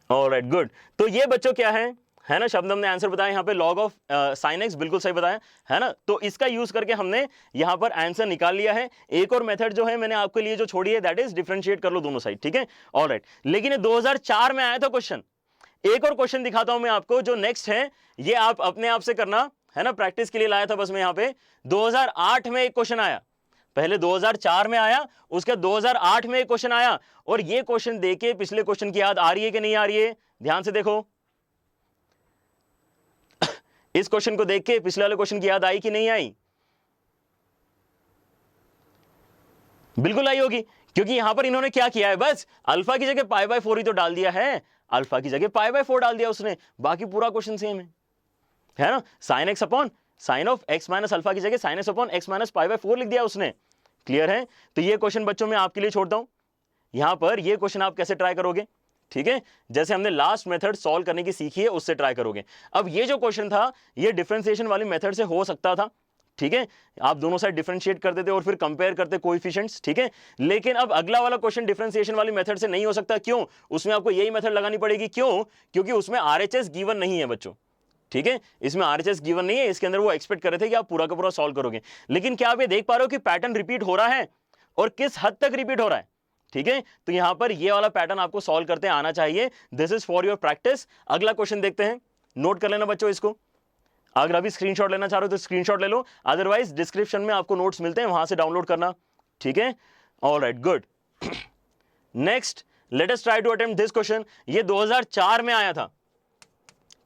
ऑलराइट गुड। तो ये बच्चों क्या है ना, शब्द हमने आंसर बताया यहाँ पे लॉग ऑफ साइन एक्स, बिल्कुल सही बताया, है ना। तो इसका यूज करके हमने यहाँ पर आंसर निकाल लिया है। एक और मेथड जो है मैंने आपके लिए जो छोड़ी है, दैट इज डिफरेंशिएट कर लो दोनों साइड, ठीक है। ऑलराइट, लेकिन 2004 में आया था क्वेश्चन। एक और क्वेश्चन दिखाता हूं मैं आपको, जो नेक्स्ट है ये आप अपने आप से करना, है ना, प्रैक्टिस के लिए लाया था बस मैं यहाँ पे। 2008 में एक क्वेश्चन आया, पहले 2004 में आया, उसके 2008 में एक क्वेश्चन आया, और ये क्वेश्चन देके पिछले क्वेश्चन की याद आ रही है कि नहीं आ रही है, ध्यान से देखो। इस क्वेश्चन को देख के पिछले वाले क्वेश्चन की याद आई कि नहीं आई, बिल्कुल आई होगी, क्योंकि यहां पर इन्होंने क्या किया है, बस अल्फा की जगह पाई बाय 4 ही तो डाल दिया है, अल्फा की जगह पाई बाय 4 डाल दिया उसने, बाकी पूरा क्वेश्चन सेम है ना। Sign x upon sine of x minus alpha की जगह sign x upon x minus pi by 4 लिख दिया उसने। क्लियर है। तो ये क्वेश्चन बच्चों मैं आपके लिए छोड़ता हूं, यहां पर ये क्वेश्चन आप कैसे ट्राई करोगे, ठीक है, जैसे हमने लास्ट मेथड सॉल्व करने की सीखी है उससे ट्राई करोगे। अब ये जो क्वेश्चन था ये डिफरेंशिएशन वाली मेथड से हो सकता था, ठीक है, आप दोनों साइड डिफरेंशिएट करते थे और फिर कंपेयर करते कोएफिशिएंट्स, ठीक है। लेकिन अब अगला वाला क्वेश्चन डिफरेंशिएशन वाली मेथड से नहीं हो सकता, क्यों, उसमें आपको यही मेथड लगानी पड़ेगी, क्यों, क्योंकि उसमें आरएचएस गिवन नहीं है बच्चों, ठीक है, इसमें आरएचएस गिवन नहीं है, इसके अंदर वो एक्सपेक्ट कर रहे थे कि आप पूरा का पूरा सॉल्व करोगे। लेकिन क्या आप ये देख पा रहे हो कि पैटर्न रिपीट हो रहा है और किस हद तक रिपीट हो रहा है, ठीक है। तो यहां पर ये वाला पैटर्न आपको सॉल्व करते आना चाहिए, this is for your practice. अगला क्वेश्चन देखते हैं, नोट कर लेना बच्चों इसको, अगर अभी स्क्रीनशॉट लेना चाह रहे हो तो स्क्रीनशॉट ले लो, अदरवाइज डिस्क्रिप्शन में आपको नोट्स मिलते हैं, वहां से डाउनलोड करना, ठीक है। Alright, good. Next let us try to attempt this question, ये 2004 में आया था,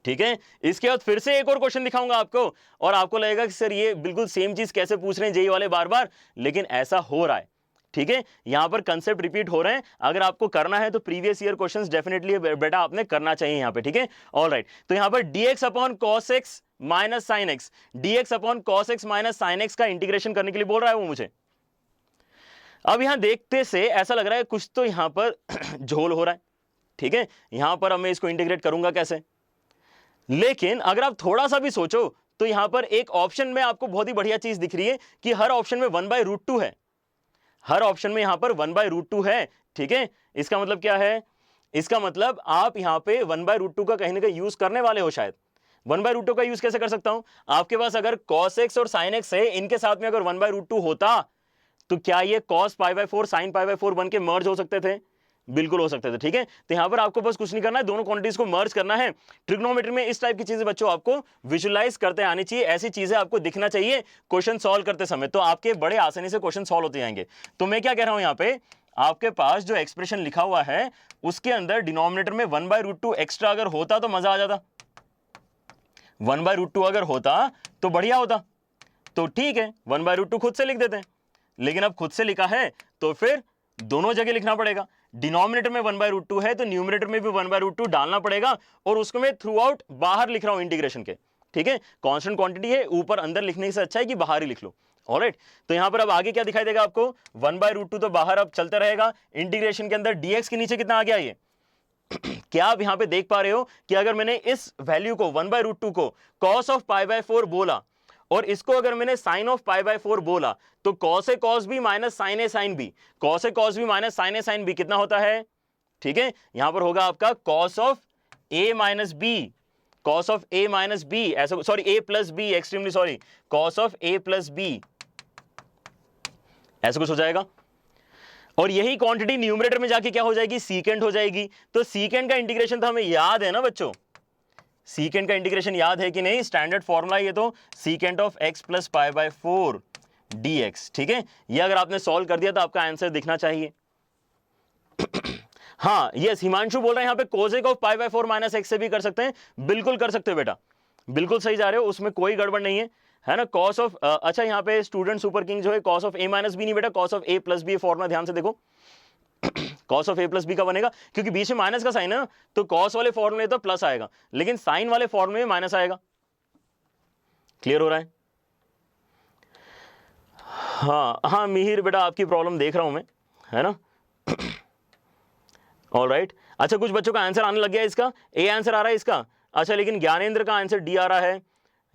ठीक है। इसके बाद फिर से एक और क्वेश्चन दिखाऊंगा आपको और आपको लगेगा कि सर ये बिल्कुल सेम चीज कैसे पूछ रहे हैं जेई वाले बार बार, लेकिन ऐसा हो रहा है, ठीक है, यहां पर कंसेप्ट रिपीट हो रहे हैं। अगर आपको करना है तो प्रीवियस ईयर क्वेश्चंस डेफिनेटली बेटा आपने करना चाहिए यहां पे, ठीक है। ऑलराइट, तो यहां पर dx upon cos x minus sine x, dx upon cos x minus sine x का इंटीग्रेशन करने के लिए बोल रहा है वो मुझे। अब यहां देखते से ऐसा लग रहा है कुछ तो यहां पर झोल हो रहा है, ठीक है। यहां पर अब मैं इसको इंटीग्रेट करूंगा कैसे, लेकिन अगर आप थोड़ा सा भी सोचो तो यहां पर एक ऑप्शन में आपको बहुत ही बढ़िया चीज दिख रही है कि हर ऑप्शन में 1/√2 है, हर ऑप्शन में यहां पर 1/√2 है, ठीक है। इसका मतलब क्या है, इसका मतलब आप यहां पे 1/√2 का कहीं ना कहीं यूज करने वाले हो शायद। 1/√2 का यूज कैसे कर सकता हूं, आपके पास अगर cos x और sin x है, इनके साथ में अगर 1/√2 होता तो क्या ये cos π/4 sin π/4 बन के मर्ज हो सकते थे, बिल्कुल हो सकते थे, ठीक है। तो यहां पर आपको बस कुछ नहीं करना है, दोनों क्वांटिटीज को मर्ज करना है। ट्रिग्नोमेट्री में इस टाइप की चीजें बच्चों आपको विजुलाइज करते आनी चाहिए, ऐसी चीजें आपको दिखना चाहिए क्वेश्चन सॉल्व करते समय, तो आपके बड़े आसानी से क्वेश्चन सॉल्व होते जाएंगे। तो मैं क्या कह रहा हूं, यहां पे आपके पास जो एक्सप्रेशन लिखा हुआ है उसके अंदर डिनोमिनेटर में 1/√2 एक्स्ट्रा अगर होता तो मजा आ जाता, 1/√2 अगर होता तो बढ़िया होता, तो ठीक है 1/√2 खुद से लिख देते हैं, लेकिन अब खुद से लिखा है तो फिर दोनों जगह लिखना पड़ेगा। डिनोमिनेटर में 1/√2 है तो न्यूमरेटर में भी 1/√2 डालना पड़ेगा, और उसको मैं थ्रू आउट बाहर लिख रहा हूं इंटीग्रेशन के, ठीक है। कांस्टेंट क्वांटिटी है, ऊपर अंदर लिखने से अच्छा है कि बाहर ही लिख लो। ऑलराइट, तो यहां पर अब आगे क्या दिखाई देगा आपको, 1/√2 तो बाहर अब चलता रहेगा, इंटीग्रेशन के अंदर dx के नीचे कितना आ गया ये क्या आप यहां पे देख पा रहे हो कि अगर मैंने इस वैल्यू को 1/√2 को cos ऑफ π/4 बोला और इसको अगर मैंने sin ऑफ π/4 बोला तो cos a cos b minus sin a sin b, cos a cos b minus sin a sin b कितना होता है, ठीक है। यहां पर होगा आपका cos of a minus b, cos of a minus b, ऐसा sorry a plus b, extremely sorry, cos of a plus b, ऐसा कुछ हो जाएगा। और यही क्वांटिटी न्यूमरेटर में जाके क्या हो जाएगी, सीकेंट हो जाएगी। तो सीकेंट का इंटीग्रेशन तो हमें याद है ना बच्चों, सीकेंट का इंटीग्रेशन याद है कि नहीं, स्टैंडर्ड फॉर्मूला ये तो secant of x plus π/4 dx, ठीक है। ये अगर आपने सॉल्व कर दिया तो आपका आंसर दिखना चाहिए। हाँ यस, हिमांशु बोल रहे हैं यहाँ पे कोसेक ऑफ π/4 माइनस एक्स से भी कर सकते हैं, बिल्कुल कर सकते हो बेटा, बिल्कुल सही जा रहे हो, उसमें कोई गड़बड़ नहीं है ना। कॉस ऑफ अच्छा यहाँ पे स्टूडेंट सुपर किंग जो है cos of a minus B नहीं बेटा, cos of a plus B formula ध्यान से देखो, cos of a plus B का बनेगा क्योंकि बीच में माइनस का साइन है ना, तो cos वाले फॉर्मूले तो प्लस आएगा लेकिन साइन वाले फॉर्मूले में माइनस आएगा। क्लियर हो रहा है। हाँ हाँ मिहिर बेटा आपकी प्रॉब्लम देख रहा हूं मैं, है ना। ऑलराइट, अच्छा कुछ बच्चों का आंसर आने लग गया, इसका ए आंसर आ रहा है इसका, अच्छा लेकिन ज्ञानेंद्र का आंसर डी आ रहा है,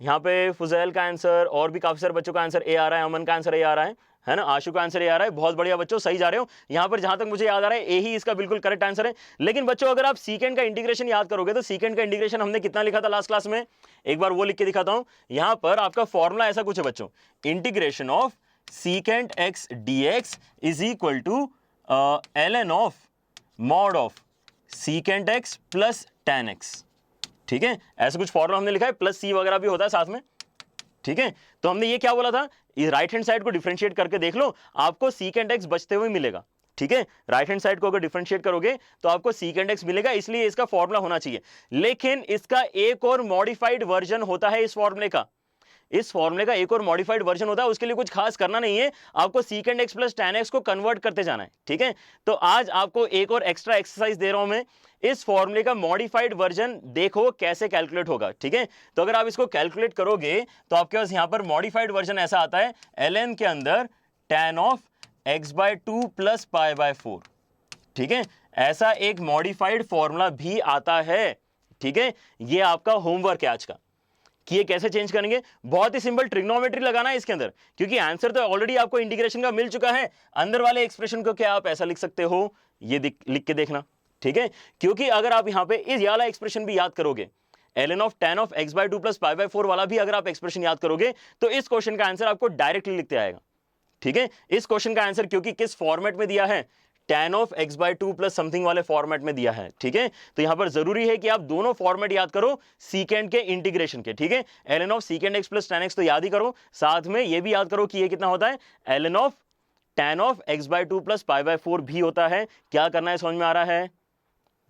यहाँ पे फुजैल का आंसर और भी काफी सारे बच्चों का आंसर ए आ रहा है, अमन का आंसर ए आ रहा है ना, आशु का आंसर ए आ रहा है, बहुत बढ़िया बच्चों सही जा रहे हो। यहाँ पर जहां तक मुझे याद आ रहा है ए ही इसका बिल्कुल करेक्ट आंसर है। लेकिन बच्चों अगर आप सीकेंट का इंटीग्रेशन याद करोगे तो सीकेंट का इंटीग्रेशन हमने कितना लिखा था लास्ट क्लास में, एक बार वो लिख के दिखाता हूं। यहाँ पर आपका फॉर्मूला ऐसा कुछ है बच्चों, integration of secant x dx is equal to ln of mod of secant x plus tan x, ठीक है। ऐसा कुछ फॉर्मूला हमने लिखा है, प्लस सी वगैरह भी होता है साथ में, ठीक है। तो हमने ये क्या बोला था, इस राइट हैंड साइड को डिफरेंशिएट करके देख लो, आपको सीकेंट एक्स बचते हुए मिलेगा, ठीक है। राइट हैंड साइड को अगर डिफरेंशिएट करोगे तो आपको सीकेंट एक्स मिलेगा, इसलिए इसका फॉर्मूला होना चाहिए। लेकिन इसका एक और मॉडिफाइड वर्जन होता है इस फॉर्मूले का, इस फॉर्मूले का एक और मॉडिफाइड वर्जन होता है, उसके लिए कुछ खास करना नहीं है, आपको सीकेंड एक्स प्लस tan x को कन्वर्ट करते जाना है, ठीक है। तो आज आपको एक और एक्स्ट्रा एक्सरसाइज दे रहा हूं मैं, इस फॉर्मूले का मॉडिफाइड वर्जन देखो कैसे कैलकुलेट होगा, ठीक है। तो अगर आप इसको कैलकुलेट करोगे तो आपके पास यहां पर मॉडिफाइड वर्जन ऐसा आता है, ln के अंदर tan ऑफ x/2 प्लस π/4, ठीक है। ऐसा एक मॉडिफाइड फॉर्मूला भी आता है, ठीक है। ये आपका होमवर्क है आज का कि ये कैसे चेंज करेंगे। बहुत ही सिंपल ट्रिग्नोमेट्री लगाना है इसके अंदर, क्योंकि आंसर तो ऑलरेडी आपको इंटीग्रेशन का मिल चुका है। अंदर वाले एक्सप्रेशन को क्या आप ऐसा लिख सकते हो, ये लिख के देखना, ठीक है। क्योंकि अगर आप यहां पे इस वाला एक्सप्रेशन भी याद करोगे, ln of tan of x/2 plus π/4 वाला भी अगर आप एक्सप्रेशन याद करोगे तो इस क्वेश्चन का आंसर आपको डायरेक्टली लिखते आएगा, ठीक है। इस क्वेश्चन का आंसर क्योंकि किस फॉर्मेट में दिया है, tan of x/2 plus something वाले फॉर्मेट में दिया है, ठीक है। तो यहां पर जरूरी है कि आप दोनों फॉर्मेट याद करो सीकेंड के इंटीग्रेशन के, ठीक है। ln of सीकेंड x plus tan x तो याद ही करो, साथ में ये भी याद करो कि ये कितना होता है, ln of tan of x/2 plus π/4 भी होता है। क्या करना है, समझ में आ रहा है?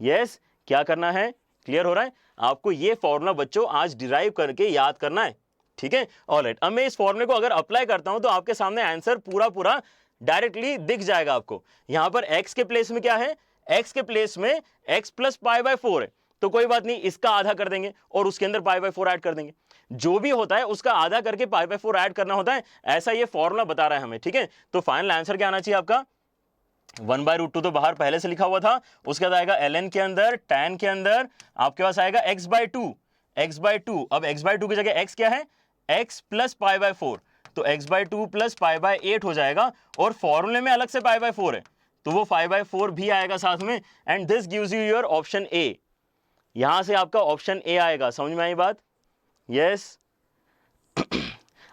यस, क्या करना है, क्लियर हो रहा है? आपको ये फॉर्मूला बच्चों आज डिराइव करके याद करना है, ठीक है। ऑलराइट, अब मैं इस फॉर्मूले को अगर अप्लाई करता हूं तो आपके सामने आंसर पूरा डायरेक्टली दिख जाएगा आपको। यहां पर x के प्लेस में क्या है, x के प्लेस में x प्लस π/4 है, तो कोई बात नहीं, इसका आधा कर देंगे और उसके अंदर π/4 ऐड कर देंगे। जो भी होता है उसका आधा करके π/4 ऐड करना होता है, ऐसा ये फॉर्मूला बता रहा है हमें, ठीक है। तो फाइनल आंसर क्या आना चाहिए आपका, 1/√2 तो बाहर पहले से लिखा हुआ था, उसके बाद आएगा ln के अंदर, tan के अंदर आपके पास आएगा x/2। अब x/2 की जगह x क्या है, x प्लस π/4, तो x/2 प्लस π/8 हो जाएगा, और फॉर्मूले में अलग से π/4 है तो वो 5/4 भी आएगा साथ में, and this gives you your option A. यहां से आपका ऑप्शन ए आएगा, समझ में आई बात? यस।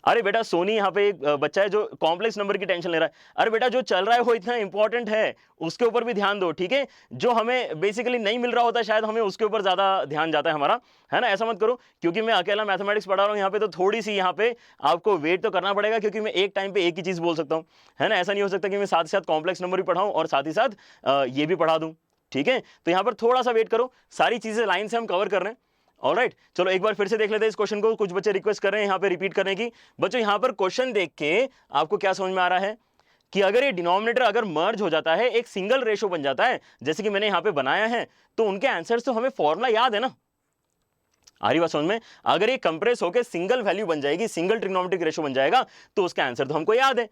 अरे बेटा सोनी, यहाँ पे एक बच्चा है जो कॉम्प्लेक्स नंबर की टेंशन ले रहा है। अरे बेटा जो चल रहा है वो इतना इंपॉर्टेंट है, उसके ऊपर भी ध्यान दो, ठीक है। जो हमें बेसिकली नहीं मिल रहा होता शायद हमें उसके ऊपर ज्यादा ध्यान जाता है हमारा, है ना। ऐसा मत करो, क्योंकि मैं अकेला मैथमेटिक्स पढ़ा रहा हूँ यहाँ पे, तो थोड़ी सी यहाँ पे आपको वेट तो करना पड़ेगा, क्योंकि मैं एक टाइम पे एक ही चीज बोल सकता हूँ, है ना। ऐसा नहीं हो सकता कि मैं साथ ही साथ कॉम्प्लेक्स नंबर भी पढ़ाऊँ और साथ ही साथ ये भी पढ़ा दूँ, ठीक है। तो यहाँ पर थोड़ा सा वेट करो, सारी चीजें लाइन से हम कवर कर रहे हैं। ऑलराइट, चलो एक बार फिर से देख लेते हैं इस क्वेश्चन को। कुछ बच्चे रिक्वेस्ट कर रहे हैं यहाँ पे रिपीट करने की। बच्चों यहाँ पर क्वेश्चन देख के आपको क्या समझ में आ रहा है कि अगर ये डिनोमिनेटर अगर मर्ज हो जाता है, एक सिंगल रेशो बन जाता है, जैसे कि मैंने यहाँ पे बनाया है, तो उनके आंसर्स तो हमें फॉर्मूला याद है ना। आ रही बात समझ में? अगर ये कंप्रेस होकर सिंगल वैल्यू बन जाएगी, सिंगल ट्रिग्नोमेट्रिक रेशो बन जाएगा, तो उसका आंसर तो हमको याद है।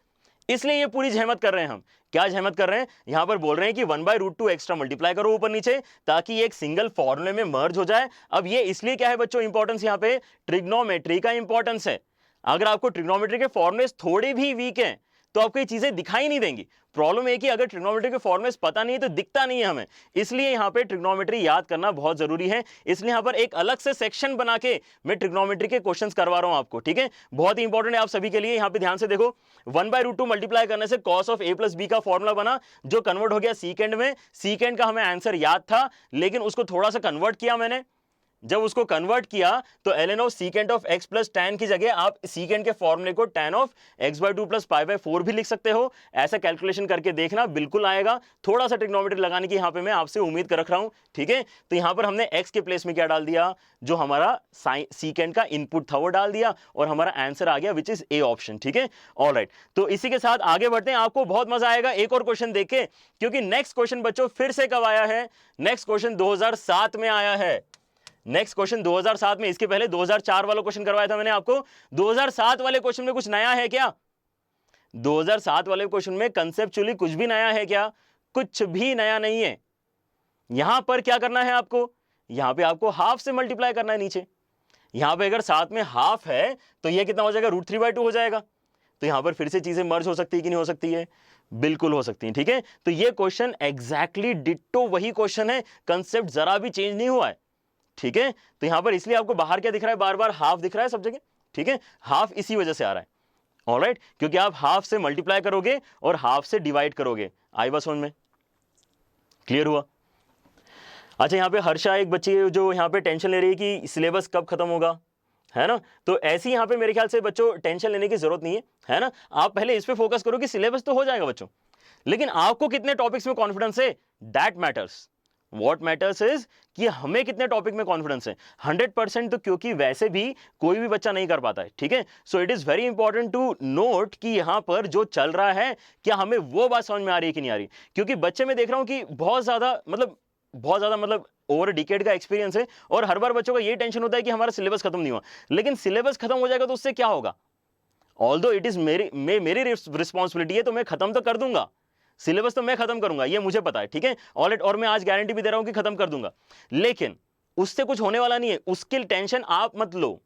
इसलिए ये पूरी जहमत कर रहे हैं हम। क्या जहमत कर रहे हैं? यहां पर बोल रहे हैं कि 1/√2 एक्स्ट्रा मल्टीप्लाई करो ऊपर नीचे, ताकि एक सिंगल फॉर्मूले में मर्ज हो जाए। अब ये इसलिए क्या है बच्चों इंपॉर्टेंस, यहां पे ट्रिग्नोमेट्री का इंपॉर्टेंस है। अगर आपको ट्रिग्नोमेट्री के फॉर्मुलेस थोड़े भी वीक हैं तो आपको ये चीजें दिखाई नहीं देंगी। प्रॉब्लम है कि अगर ट्रिग्नोमेट्री के फॉर्मुलेस पता नहीं है तो दिखता नहीं है हमें, इसलिए यहाँ पे ट्रिग्नोमेट्री याद करना बहुत जरूरी है। इसलिए यहाँ पर एक अलग से सेक्शन बना के मैं ट्रिग्नोमेट्री के क्वेश्चंस करवा रहा हूँ आपको, ठीक है। बहुत ही इंपॉर्टेंट है आप सभी के लिए। यहाँ पे ध्यान से देखो, 1/√2 मल्टीप्लाई करने से cos of a plus b का फॉर्मूला बना, जो कन्वर्ट हो गया सीकेंड में। सीकेंड का हमें आंसर याद था, लेकिन उसको थोड़ा सा कन्वर्ट किया मैंने। जब उसको कन्वर्ट किया तो ln of secant of x plus tan की जगह आप सीकेंट के फॉर्मूले को tan ऑफ x/2 प्लस π/4 भी लिख सकते हो। ऐसा कैलकुलेशन करके देखना, बिल्कुल आएगा। थोड़ा सा ट्रिग्नोमेट्री लगाने की यहाँ पे मैं आपसे उम्मीद कर रख रहा हूँ, ठीक है। तो यहाँ पर हमने x के प्लेस में क्या डाल दिया, जो हमारा सीकेंट का इनपुट था वो डाल दिया, और हमारा आंसर आ गया विच इज ए ऑप्शन, ठीक है। ऑलराइट, तो इसी के साथ आगे बढ़ते हैं। आपको बहुत मजा आएगा एक और क्वेश्चन देख के, क्योंकि नेक्स्ट क्वेश्चन बच्चों फिर से कब आया है? नेक्स्ट क्वेश्चन 2007 में आया है। नेक्स्ट क्वेश्चन 2007 में, इसके पहले 2004 वाला क्वेश्चन करवाया था मैंने आपको। 2007 वाले क्वेश्चन में कुछ नया है क्या? 2007 वाले क्वेश्चन में कंसेप्चुअली कुछ भी नया है क्या? कुछ भी नया नहीं है। यहां पर क्या करना है आपको? यहां पे आपको हाफ से मल्टीप्लाई करना है नीचे। यहां पे अगर साथ में हाफ है तो यह कितना हो जाएगा? √3/2 हो जाएगा। तो यहां पर फिर से चीजें मर्ज हो सकती है कि नहीं हो सकती है? बिल्कुल हो सकती है, ठीक है। तो ये क्वेश्चन एग्जैक्टली डिट्टो वही क्वेश्चन है, कंसेप्ट जरा भी चेंज नहीं हुआ है, ठीक है। तो यहां पर इसलिए आपको बाहर क्या दिख रहा है, बार बार हाफ दिख रहा है सब जगह, ठीक है। हाफ इसी वजह से आ रहा है, ऑलराइट, क्योंकि आप हाफ से मल्टीप्लाई करोगे और हाफ से डिवाइड करोगे। आई बात समझ में? क्लियर हुआ? अच्छा, यहाँ पे हर्षा एक बच्ची है जो यहाँ पे टेंशन ले रही है कि सिलेबस कब खत्म होगा, है ना। तो ऐसी यहाँ पे मेरे ख्याल से बच्चों टेंशन लेने की जरूरत नहीं है ना। आप पहले इस पे फोकस करो कि सिलेबस तो हो जाएगा बच्चों, लेकिन आपको कितने टॉपिक्स में कॉन्फिडेंस है, that matters. What matters is कि हमें कितने टॉपिक में कॉन्फिडेंस है। 100% तो क्योंकि वैसे भी कोई भी बच्चा नहीं कर पाता है, ठीक है। So it is very important to note कि यहां पर जो चल रहा है क्या हमें वो बात समझ में आ रही है कि नहीं आ रही। क्योंकि बच्चे में देख रहा हूं कि बहुत ज्यादा मतलब ओवर डिकेड का एक्सपीरियंस है और हर बार बच्चों का ये टेंशन होता है कि हमारा सिलेबस खत्म नहीं हुआ। लेकिन सिलेबस खत्म हो जाएगा तो उससे क्या होगा? ऑल्दो इट इज मेरी रिस्पॉन्सिबिलिटी है तो मैं खत्म तो कर दूंगा, सिलेबस तो मैं खत्म करूंगा, ये मुझे पता है, ठीक है। ऑलरेडी और मैं आज गारंटी भी दे रहा हूं कि खत्म कर दूंगा, लेकिन उससे कुछ होने वाला नहीं है, उसकी टेंशन आप मत लो।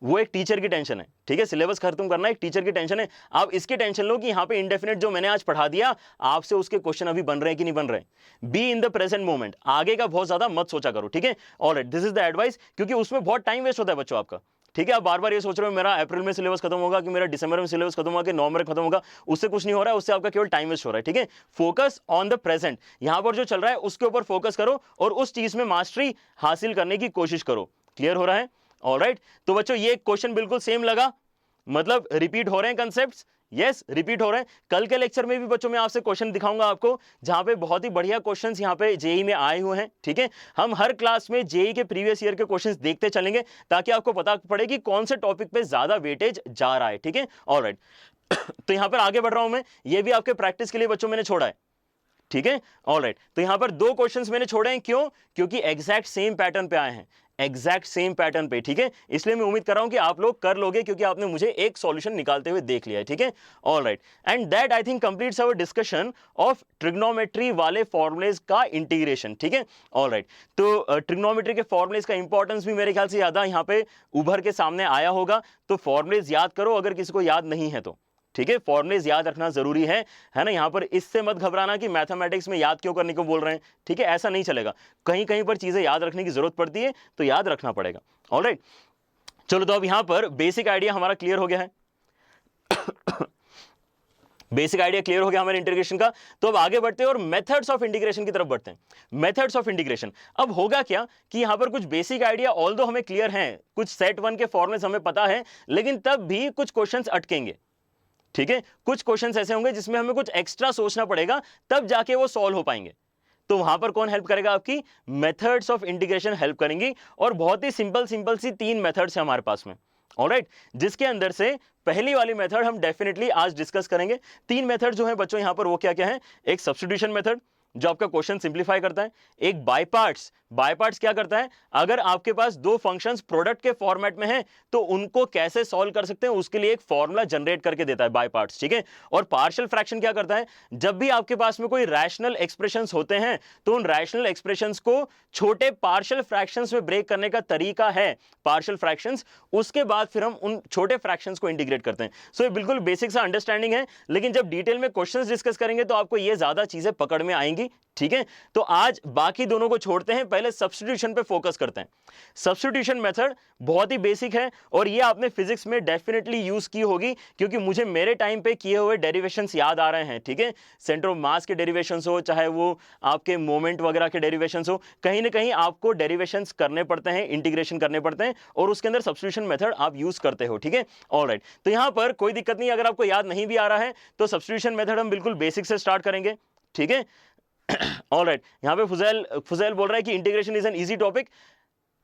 वो एक टीचर की टेंशन है, ठीक है। सिलेबस खत्म करना एक टीचर की टेंशन है। आप इसकी टेंशन लो कि यहां पे इंडेफिनेट जो मैंने आज पढ़ा दिया आपसे उसके क्वेश्चन अभी बन रहे हैं कि नहीं बन रहे। Be in the present moment, आगे का बहुत ज्यादा मत सोचा करो, ठीक है। Alright, this is the advice, क्योंकि उसमें बहुत टाइम वेस्ट होता है बच्चों आपका, ठीक है। आप बार बार ये सोच रहे हो मेरा अप्रैल में सिलेबस खत्म होगा कि मेरा दिसंबर में सिलेबस खत्म होगा कि नवंबर में खत्म होगा, उससे कुछ नहीं हो रहा है, उससे आपका केवल टाइम वेस्ट हो रहा है, ठीक है। फोकस ऑन द प्रेजेंट, यहां पर जो चल रहा है उसके ऊपर फोकस करो और उस चीज में मास्टरी हासिल करने की कोशिश करो। क्लियर हो रहा है? ऑलराइट, तो बच्चों ये क्वेश्चन बिल्कुल सेम लगा, मतलब रिपीट हो रहे हैं कंसेप्ट्स, यस रिपीट हो रहे हैं। कल के लेक्चर में भी बच्चों मैं आपसे क्वेश्चन दिखाऊंगा आपको, जहां पे बहुत ही बढ़िया क्वेश्चंस यहां पे जेई में आए हुए हैं, ठीक है। हम हर क्लास में जेई के प्रीवियस ईयर के क्वेश्चंस देखते चलेंगे ताकि आपको पता पड़े कि कौन से टॉपिक पे ज्यादा वेटेज जा रहा है, ठीक है। ऑलराइट तो यहां पर आगे बढ़ रहा हूं मैं, ये भी आपके प्रैक्टिस के लिए बच्चों मैंने छोड़ा है, ठीक है। ऑलराइट, तो यहां पर दो क्वेश्चंस मैंने छोड़े हैं, क्यों? क्योंकि एग्जैक्ट सेम पैटर्न पे आए हैं, एग्जैक्ट सेम पैटर्न पे, ठीक है। इसलिए मैं उम्मीद कर रहा हूं कि आप लोग कर लोगे, क्योंकि आपने मुझे एक सॉल्यूशन निकालते हुए देख लिया है, ठीक है। Alright, and that I think completes our discussion of trigonometry वाले फॉर्मुलेज का इंटीग्रेशन, ठीक है। ऑलराइट, तो ट्रिग्नोमेट्री के फॉर्मुलेज का इंपॉर्टेंस भी मेरे ख्याल से ज्यादा यहां पे उभर के सामने आया होगा। तो फॉर्मुलेज याद करो अगर किसी को याद नहीं है तो, ठीक है। फॉर्मुलेज याद रखना जरूरी है ना। यहां पर इससे मत घबराना कि मैथमेटिक्स में याद क्यों करने को बोल रहे हैं, ठीक है, ऐसा नहीं चलेगा। कहीं कहीं पर चीजें याद रखने की जरूरत पड़ती है तो याद रखना पड़ेगा। ऑलराइट, चलो तो अब यहां पर बेसिक आइडिया हमारा क्लियर हो गया है। बेसिक आइडिया क्लियर हो गया हमारे इंटीग्रेशन का। तो अब आगे बढ़ते हैं और मेथड्स ऑफ इंटीग्रेशन की तरफ बढ़ते हैं। मेथड्स ऑफ इंटीग्रेशन, अब होगा क्या कि यहां पर कुछ बेसिक आइडिया ऑल्दो हमें क्लियर हैं, कुछ सेट 1 के फॉर्मुलेस हमें पता है, लेकिन तब भी कुछ क्वेश्चंस अटकेंगे, ठीक है। कुछ क्वेश्चंस ऐसे होंगे जिसमें हमें कुछ एक्स्ट्रा सोचना पड़ेगा, तब जाके वो सॉल्व हो पाएंगे। तो वहां पर कौन हेल्प करेगा? आपकी मेथड्स ऑफ इंटीग्रेशन हेल्प करेंगी। और बहुत ही सिंपल सिंपल सी 3 मेथड्स हैं हमारे पास में, ऑलराइट, जिसके अंदर से पहली वाली मेथड हम डेफिनेटली आज डिस्कस करेंगे। 3 मेथड जो है बच्चों यहां पर वो क्या क्या है? एक सब्स्टिट्यूशन मेथड जो आपका क्वेश्चन सिंप्लीफाई करता है, एक बाय पार्ट्स, बाय पार्ट्स क्या करता है? अगर आपके पास दो फंक्शंस प्रोडक्ट के फॉर्मेट में हैं तो उनको कैसे सॉल्व कर सकते हैं उसके लिए एक फॉर्मूला जनरेट करके देता है, बाय पार्ट्स, ठीक है। और पार्शियल फ्रैक्शन क्या करता है? जब भी आपके पास में कोई रैशनल एक्सप्रेशंस होते हैं तो उन रैशनल एक्सप्रेशंस को छोटे पार्शियल फ्रैक्शंस में ब्रेक करने का तरीका है पार्शियल फ्रैक्शंस, उसके बाद फिर हम उन छोटे फ्रैक्शंस को इंटीग्रेट करते हैं। सो ये बिल्कुल बेसिक सा अंडरस्टैंडिंग है, लेकिन जब डिटेल में क्वेश्चंस डिस्कस करेंगे तो आपको ये ज्यादा चीजें पकड़ में आएंगी, ठीक है। तो आज बाकी दोनों को छोड़ते हैं, पहले सब्स्टिट्यूशन पे फोकस करते हैं। सब्स्टिट्यूशन मेथड बहुत ही बेसिक है और ये आपने फिजिक्स में डेफिनेटली यूज की होगी, क्योंकि मुझे मेरे टाइम पे किए हुए डेरिवेशंस याद आ रहे हैं, ठीक है। सेंटर ऑफ मास के डेरिवेशंस हो, चाहे वो आपके मोमेंट वगैरह के डेरिवेशंस हो, कहीं ना कहीं आपको डेरिवेशंस करने पड़ते हैं, इंटीग्रेशन करने पड़ते हैं और उसके अंदर सब्स्टिट्यूशन मेथड आप यूज करते हो, ठीक है। ऑलराइट, तो यहां पर कोई दिक्कत नहीं, अगर आपको याद नहीं भी आ रहा है तो सब्स्टिट्यूशन मेथड हम बिल्कुल बेसिक से स्टार्ट करेंगे, ठीक है। ऑलराइट, यहां पे फुजैल बोल रहा है कि integration is an easy topic.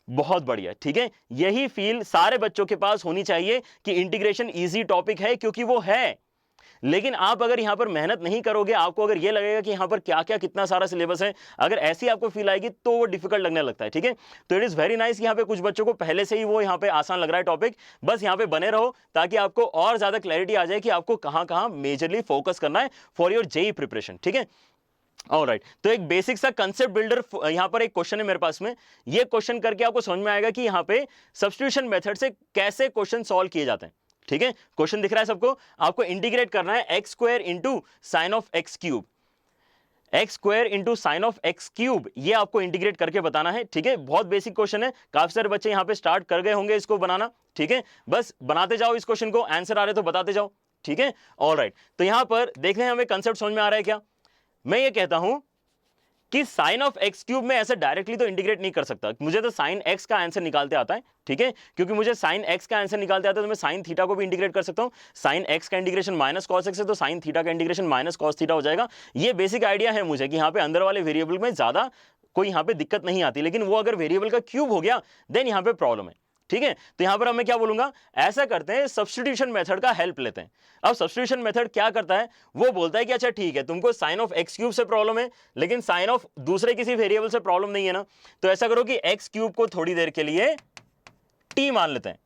बहुत बढ़िया, ठीक है। यही फील सारे बच्चों के पास होनी चाहिए कि इंटीग्रेशन इजी टॉपिक है, क्योंकि वो है। लेकिन आप अगर यहां पर मेहनत नहीं करोगे, आपको अगर ये लगेगा कि यहां पर क्या क्या कितना सारा सिलेबस है, अगर ऐसी आपको फील आएगी तो वो डिफिकल्ट लगने लगता है, ठीक है। तो इट इज वेरी नाइस कि यहां पे कुछ बच्चों को पहले से ही वो यहां पे आसान लग रहा है टॉपिक। बस यहां पे बने रहो ताकि आपको और ज्यादा क्लैरिटी आ जाए कि आपको कहां कहां मेजरली फोकस करना है फॉर योर जेई प्रिपरेशन, ठीक है। ऑलराइट, तो एक बेसिक सा कंसेप्ट बिल्डर यहां पर एक क्वेश्चन है मेरे पास में। ये क्वेश्चन करके आपको समझ में आएगा कि यहां पे सब्स्टिट्यूशन मेथड से कैसे क्वेश्चन सॉल्व किए जाते हैं, ठीक है। क्वेश्चन दिख रहा है सबको? आपको इंटीग्रेट करना है x square into sine of x cube, x square into sine of x cube, ये आपको इंटीग्रेट करके बताना है, ठीक है। बहुत बेसिक क्वेश्चन है, काफी सारे बच्चे यहां पे स्टार्ट कर गए होंगे इसको बनाना, ठीक है। बस बनाते जाओ इस क्वेश्चन को, आंसर आ रहे तो बताते जाओ, ठीक है। ऑलराइट, तो यहां पर देखते हैं हमें कंसेप्ट समझ में आ रहा है क्या। मैं ये कहता हूं कि साइन ऑफ एक्स क्यूब में ऐसे डायरेक्टली तो इंटीग्रेट नहीं कर सकता, मुझे तो साइन एक्स का आंसर निकालते आता है, ठीक है। क्योंकि मुझे साइन एक्स का आंसर निकालते आता है तो मैं साइन थीटा को भी इंटीग्रेट कर सकता हूं। साइन एक्स का इंटीग्रेशन माइनस कॉस एक्स है तो साइन थीटा का इंटीग्रेशन माइनस कॉस थीटा हो जाएगा। ये बेसिक आइडिया है मुझे कि यहां पे अंदर वाले वेरिएबल में ज्यादा कोई यहाँ पे दिक्कत नहीं आती, लेकिन वो अगर वेरिएबल का क्यूब हो गया देन यहाँ पे प्रॉब्लम है, ठीक है। तो यहां पर अब मैं क्या बोलूंगा, ऐसा करते हैं सब्स्टिट्यूशन मेथड का हेल्प लेते हैं। अब सब्स्टिट्यूशन मेथड क्या करता है, वो बोलता है कि अच्छा ठीक है तुमको साइन ऑफ एक्स क्यूब से प्रॉब्लम है, लेकिन साइन ऑफ दूसरे किसी वेरिएबल से प्रॉब्लम नहीं है ना, तो ऐसा करो कि एक्स क्यूब को थोड़ी देर के लिए टी मान लेते हैं,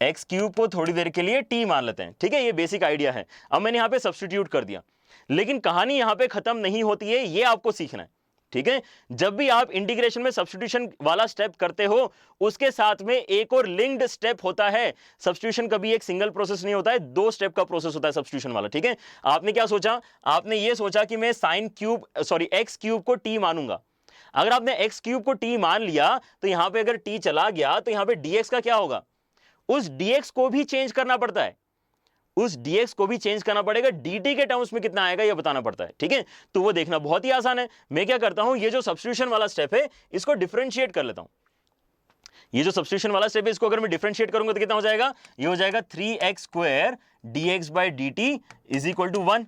एक्स क्यूब को थोड़ी देर के लिए टी मान लेते हैं, ठीक है। ये बेसिक आइडिया है। अब मैंने यहां पे सब्स्टिट्यूट कर दिया, लेकिन कहानी यहां पे खत्म नहीं होती है, ये आपको सीखना है, ठीक है। जब भी आप इंटीग्रेशन में सब्स्टिट्यूशन वाला स्टेप करते हो, उसके साथ में एक और लिंक्ड स्टेप होता है। सब्स्टिट्यूशन कभी एक सिंगल प्रोसेस नहीं होता है, 2 स्टेप का प्रोसेस होता है सब्स्टिट्यूशन वाला, ठीक है। आपने क्या सोचा, आपने ये सोचा कि मैं एक्स क्यूब को टी मानूंगा। अगर आपने एक्स क्यूब को टी मान लिया तो यहां पे अगर टी चला गया तो यहां पे डीएक्स का क्या होगा, उस डीएक्स को भी चेंज करना पड़ता है, उस dx को भी चेंज करना पड़ेगा, dt के टर्म्स में कितना आएगा ये बताना पड़ता है, ठीक है। तो वो देखना बहुत ही आसान है। मैं क्या करता हूं, ये जो सब्स्टिट्यूशन वाला स्टेप है इसको डिफरेंशिएट कर लेता हूं। ये जो सब्स्टिट्यूशन वाला स्टेप है इसको अगर मैं डिफरेंशिएट करूंगा तो कितना हो जाएगा, ये हो जाएगा 3x² dx by dt is equal to 1।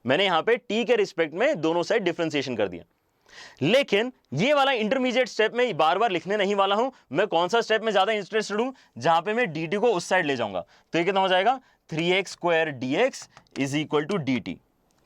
मैंने यहां पे t के रिस्पेक्ट में दोनों साइड डिफरेंशिएशन कर दिया। लेकिन ये वाला इंटरमीडिएट स्टेप में बार बार लिखने नहीं वाला हूं। मैं कौन सा स्टेप में ज्यादा इंटरेस्टेड हूं, जहां पे मैं dt को उस साइड ले जाऊंगा। तो ये कितना हो जाएगा, 3x² dx is equal to dt,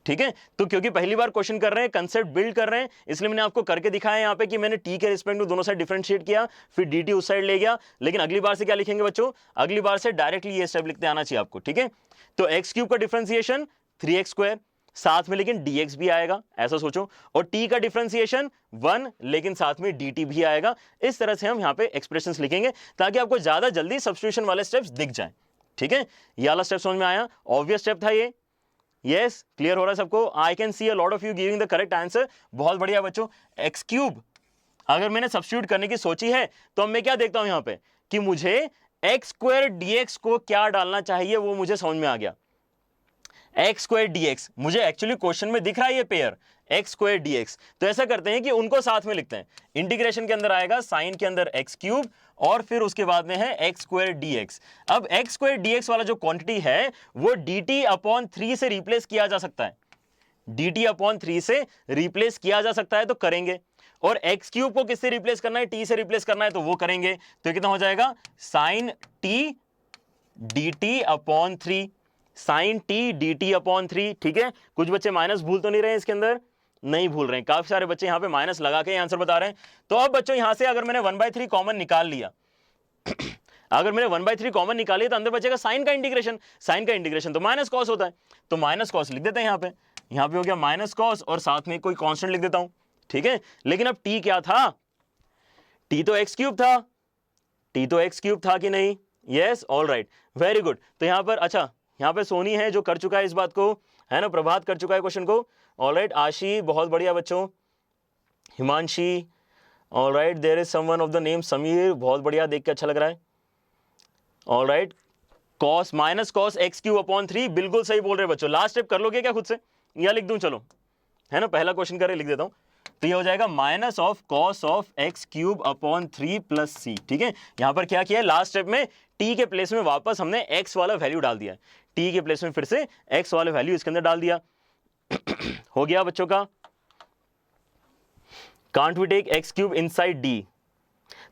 ठीक है। तो क्योंकि पहली बार क्वेश्चन कर रहे हैं, कंसेप्ट बिल्ड कर रहे हैं, इसलिए मैंने आपको करके दिखाया यहां पे कि मैंने t के रिस्पेक्ट में दोनों साइड डिफरेंशिएट किया, फिर dt उस साइड ले गया। लेकिन अगली बार से क्या लिखेंगे बच्चों, अगली बार से डायरेक्टली ये स्टेप लिखते आना चाहिए आपको, ठीक है। तो एक्स क्यूब का डिफरेंशिएशन 3x², साथ में लेकिन dx भी आएगा, ऐसा सोचो, और t का डिफरेंशिएशन 1, लेकिन साथ में dt भी आएगा। इस तरह से हम यहां पे एक्सप्रेशंस लिखेंगे ताकि आपको ज्यादा जल्दी सब्स्टिट्यूशन वाले स्टेप्स दिख जाएं, ठीक है। ये वाला स्टेप समझ में आया, ऑब्वियस स्टेप था ये, यस, क्लियर हो रहा है सबको। I can see a lot of you giving the correct answer, बहुत बढ़िया बच्चों। एक्स क्यूब अगर मैंने सब्स्टिट्यूट करने की सोची है तो अब मैं क्या देखता हूं यहां पे कि मुझे x² dx को क्या डालना चाहिए, वो मुझे समझ में आ गया। x² dx मुझे एक्चुअली क्वेश्चन में दिख रहा है ये पेयर x² dx, तो ऐसा करते हैं कि उनको साथ में लिखते हैं। इंटीग्रेशन के अंदर आएगा साइन के अंदर x क्यूब और फिर उसके बाद में है x² dx। अब x² dx वाला जो क्वांटिटी है वो dt/3 से रिप्लेस किया जा सकता है, dt/3 से रिप्लेस किया जा सकता है, तो करेंगे। और x क्यूब को किससे रिप्लेस करना है, t से रिप्लेस करना है, तो वो करेंगे। तो कितना हो जाएगा, sign t dt/3, sign t dt/3, ठीक है। कुछ बच्चे माइनस भूल तो नहीं रहे हैं इसके अंदर, नहीं भूल रहे हैं, काफी सारे बच्चे यहां पे माइनस लगा के आंसर बता रहे हैं। तो अब बच्चों यहां से अगर मैंने 1/3 कॉमन निकाल लिया अगर मैंने 1/3 कॉमन निकाल लिया तो अंदर बचेगा साइन का इंटीग्रेशन, साइन का इंटीग्रेशन तो माइनस कॉस होता है, तो माइनस कॉस लिख देते हैं यहां पे हो गया माइनस कॉस और साथ में कोई कांस्टेंट लिख देता हूं, ठीक है। लेकिन अब t क्या था, t तो x क्यूब था, t तो x क्यूब था कि नहीं, yes, all right, very good. तो यहां पर अच्छा, यहां पे सोनी है जो कर चुका है इस बात को, है ना, प्रभात कर चुका है क्वेश्चन को, ऑल राइट, आशी बहुत बढ़िया बच्चों, Himanshi, all right, there is someone of the name Sameer, बहुत बढ़िया, देख के अच्छा लग रहा है, all right. Cos minus cos x³ बिल्कुल सही बोल रहे बच्चों। लास्ट स्टेप कर लोगे क्या खुद से, या लिख दूं, चलो, है ना, पहला क्वेश्चन करे लिख देता हूं। तो ये हो जाएगा minus of cos of x³ plus c, ठीक है। यहां पर क्या किया है, लास्ट स्टेप में t के प्लेस में वापस हमने x वाला वैल्यू डाल दिया, t के प्लेस में फिर से x वाला वैल्यू इसके अंदर डाल दिया हो गया बच्चों का। Can't we take x³ inside d,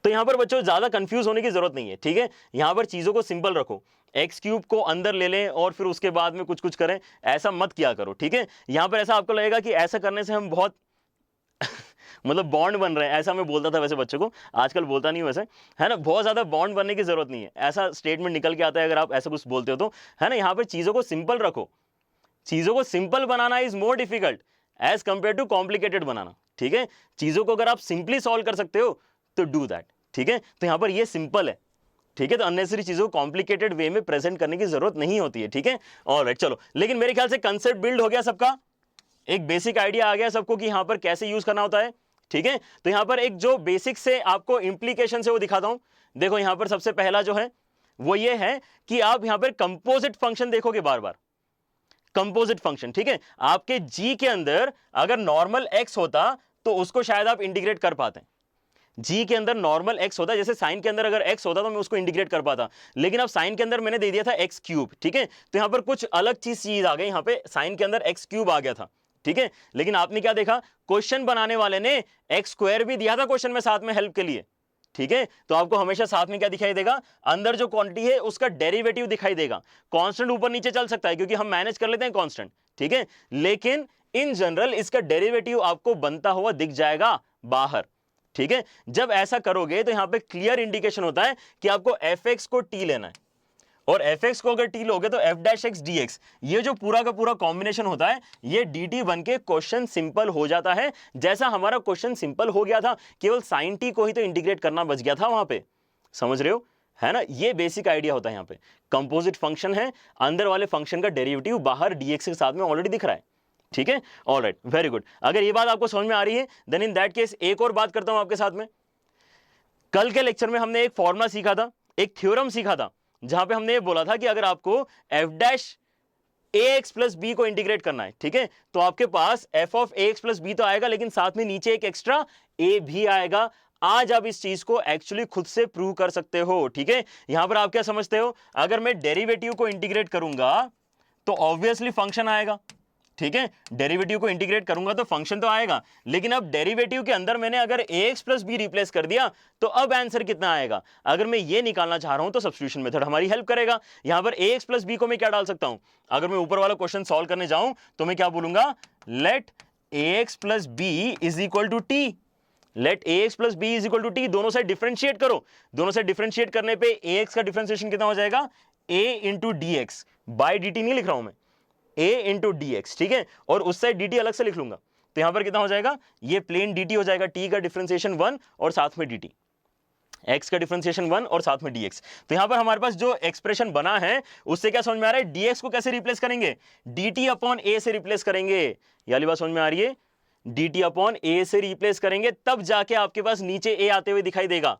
तो यहां पर बच्चों ज्यादा कंफ्यूज होने की जरूरत नहीं है, ठीक है। यहां पर चीजों को सिंपल रखो, x³ को अंदर ले लें और फिर उसके बाद में कुछ कुछ करें, ऐसा मत किया करो, ठीक है। यहां पर ऐसा आपको लगेगा कि ऐसा करने से हम बहुत मतलब बॉन्ड बन रहे हैं, ऐसा मैं बोलता था वैसे बच्चों को, आजकल बोलता नहीं वैसे, है ना। बहुत ज्यादा बॉन्ड बनने की जरूरत नहीं है, ऐसा स्टेटमेंट निकल के आता है अगर आप ऐसा कुछ बोलते हो तो, है ना। यहां पर चीजों को सिंपल रखो, चीजों को सिंपल बनाना is more difficult as compare to complicated बनाना, ठीक है। चीजों को अगर आप सिंपली सॉल्व कर सकते हो तो डू दैट, ठीक है। तो यहां पर ये सिंपल है, ठीक है। तो अननेसेसरी चीजों को कॉम्प्लिकेटेड वे में प्रेजेंट करने की जरूरत नहीं होती है, ठीक है। ऑलराइट, चलो, लेकिन मेरे ख्याल से कंसेप्ट बिल्ड हो गया सबका, एक बेसिक आइडिया आ गया सबको कि यहां पर कैसे यूज करना होता है, ठीक है। तो यहां पर एक जो बेसिक से आपको इंप्लीकेशन से वो दिखाता हूं। देखो यहां पर सबसे पहला जो है वो ये है कि आप यहां पर कंपोजिट फंक्शन देखोगे बार बार, कंपोजिट फंक्शन, ठीक है। आपके g के अंदर अगर नॉर्मल x होता तो उसको शायद आप इंटीग्रेट कर पाते हैं, g के अंदर नॉर्मल x होता, जैसे साइन के अंदर अगर x होता तो मैं उसको इंटीग्रेट कर पाता, लेकिन अब साइन के अंदर मैंने दे दिया था x³, ठीक है। तो यहां पर कुछ अलग चीज आ गई, यहां पे साइन के अंदर x³ आ गया था, ठीक है। लेकिन आपने क्या देखा, क्वेश्चन बनाने वाले ने एक्स स्क्वायर भी दिया था क्वेश्चन में साथ में हेल्प के लिए, ठीक है। तो आपको हमेशा साथ में क्या दिखाई देगा, अंदर जो क्वांटिटी है उसका डेरिवेटिव दिखाई देगा। कांस्टेंट ऊपर नीचे चल सकता है क्योंकि हम मैनेज कर लेते हैं कांस्टेंट, ठीक है, लेकिन इन जनरल इसका डेरिवेटिव आपको बनता हुआ दिख जाएगा बाहर, ठीक है। जब ऐसा करोगे तो यहां पे क्लियर इंडिकेशन होता है कि आपको एफ एक्स को टी लेना है, और एफ एक्स को अगर टी लोगे तो F dash x D x, ये जो पूरा का पूरा कॉम्बिनेशन होता है ये डी टी बन के क्वेश्चन सिंपल हो जाता है। जैसा हमारा क्वेश्चन सिंपल हो गया था, केवल साइन टी को ही तो इंटीग्रेट करना बच गया था वहां पे, समझ रहे हो, है ना। ये बेसिक आइडिया होता है। यहाँ पे कंपोजिट फंक्शन है, अंदर वाले फंक्शन का डेरिवेटिव बाहर डीएक्स के साथ में ऑलरेडी दिख रहा है, ठीक है। Alright, very good. अगर ये बात आपको समझ में आ रही है देन इन दैट केस एक और बात करता हूं आपके साथ में। कल के लेक्चर में हमने एक फॉर्मूला सीखा था, एक थ्योरम सीखा था, जहां पे हमने ये बोला था कि अगर आपको F dash a x plus b को इंटीग्रेट करना है, ठीक है, तो आपके पास f of A x plus b तो आएगा, लेकिन साथ में नीचे एक एक्स्ट्रा ए भी आएगा। आज आप इस चीज को एक्चुअली खुद से प्रूव कर सकते हो, ठीक है। यहां पर आप क्या समझते हो, अगर मैं डेरिवेटिव को इंटीग्रेट करूंगा तो ऑब्वियसली फंक्शन आएगा, ठीक है। डेरिवेटिव को इंटीग्रेट करूंगा तो फंक्शन तो आएगा, लेकिन अब डेरिवेटिव के अंदर मैंने अगर ax प्लस बी रिप्लेस कर दिया तो अब आंसर कितना आएगा। अगर मैं ये निकालना चाह रहा हूं तो सब्स्टिट्यूशन मेथड हमारी हेल्प करेगा। यहां पर ax प्लस बी को मैं क्या डाल सकता हूं, अगर मैं ऊपर वाला क्वेश्चन सॉल्व करने जाऊं तो मैं क्या बोलूंगा, let ax plus B is equal to T, let ax plus B is equal to T. दोनों साइड डिफरेंशिएट करो, दोनों साइड डिफरेंशिएट करने पे ax का डिफरेंशिएशन कितना हो जाएगा, a into D x, by D T नहीं लिख रहा हूं मैं, a इंटू डी एक्स, ठीक है, और उस साइड dt अलग से लिख लूंगा, तो यहां पर कितना हो जाएगा, ये प्लेन dt हो जाएगा, t का डिफरेंशिएशन 1 और साथ में dt, x का डिफरेंशिएशन 1 और साथ में dx। तो यहां पर हमारे पास जो एक्सप्रेशन बना है उससे क्या समझ में आ रहा है, dx को कैसे रिप्लेस करेंगे, dt अपॉन a से रिप्लेस करेंगे। ये वाली बात समझ में आ रही है, dt अपॉन a से रिप्लेस करेंगे तब जाके आपके पास नीचे a आते हुए दिखाई देगा।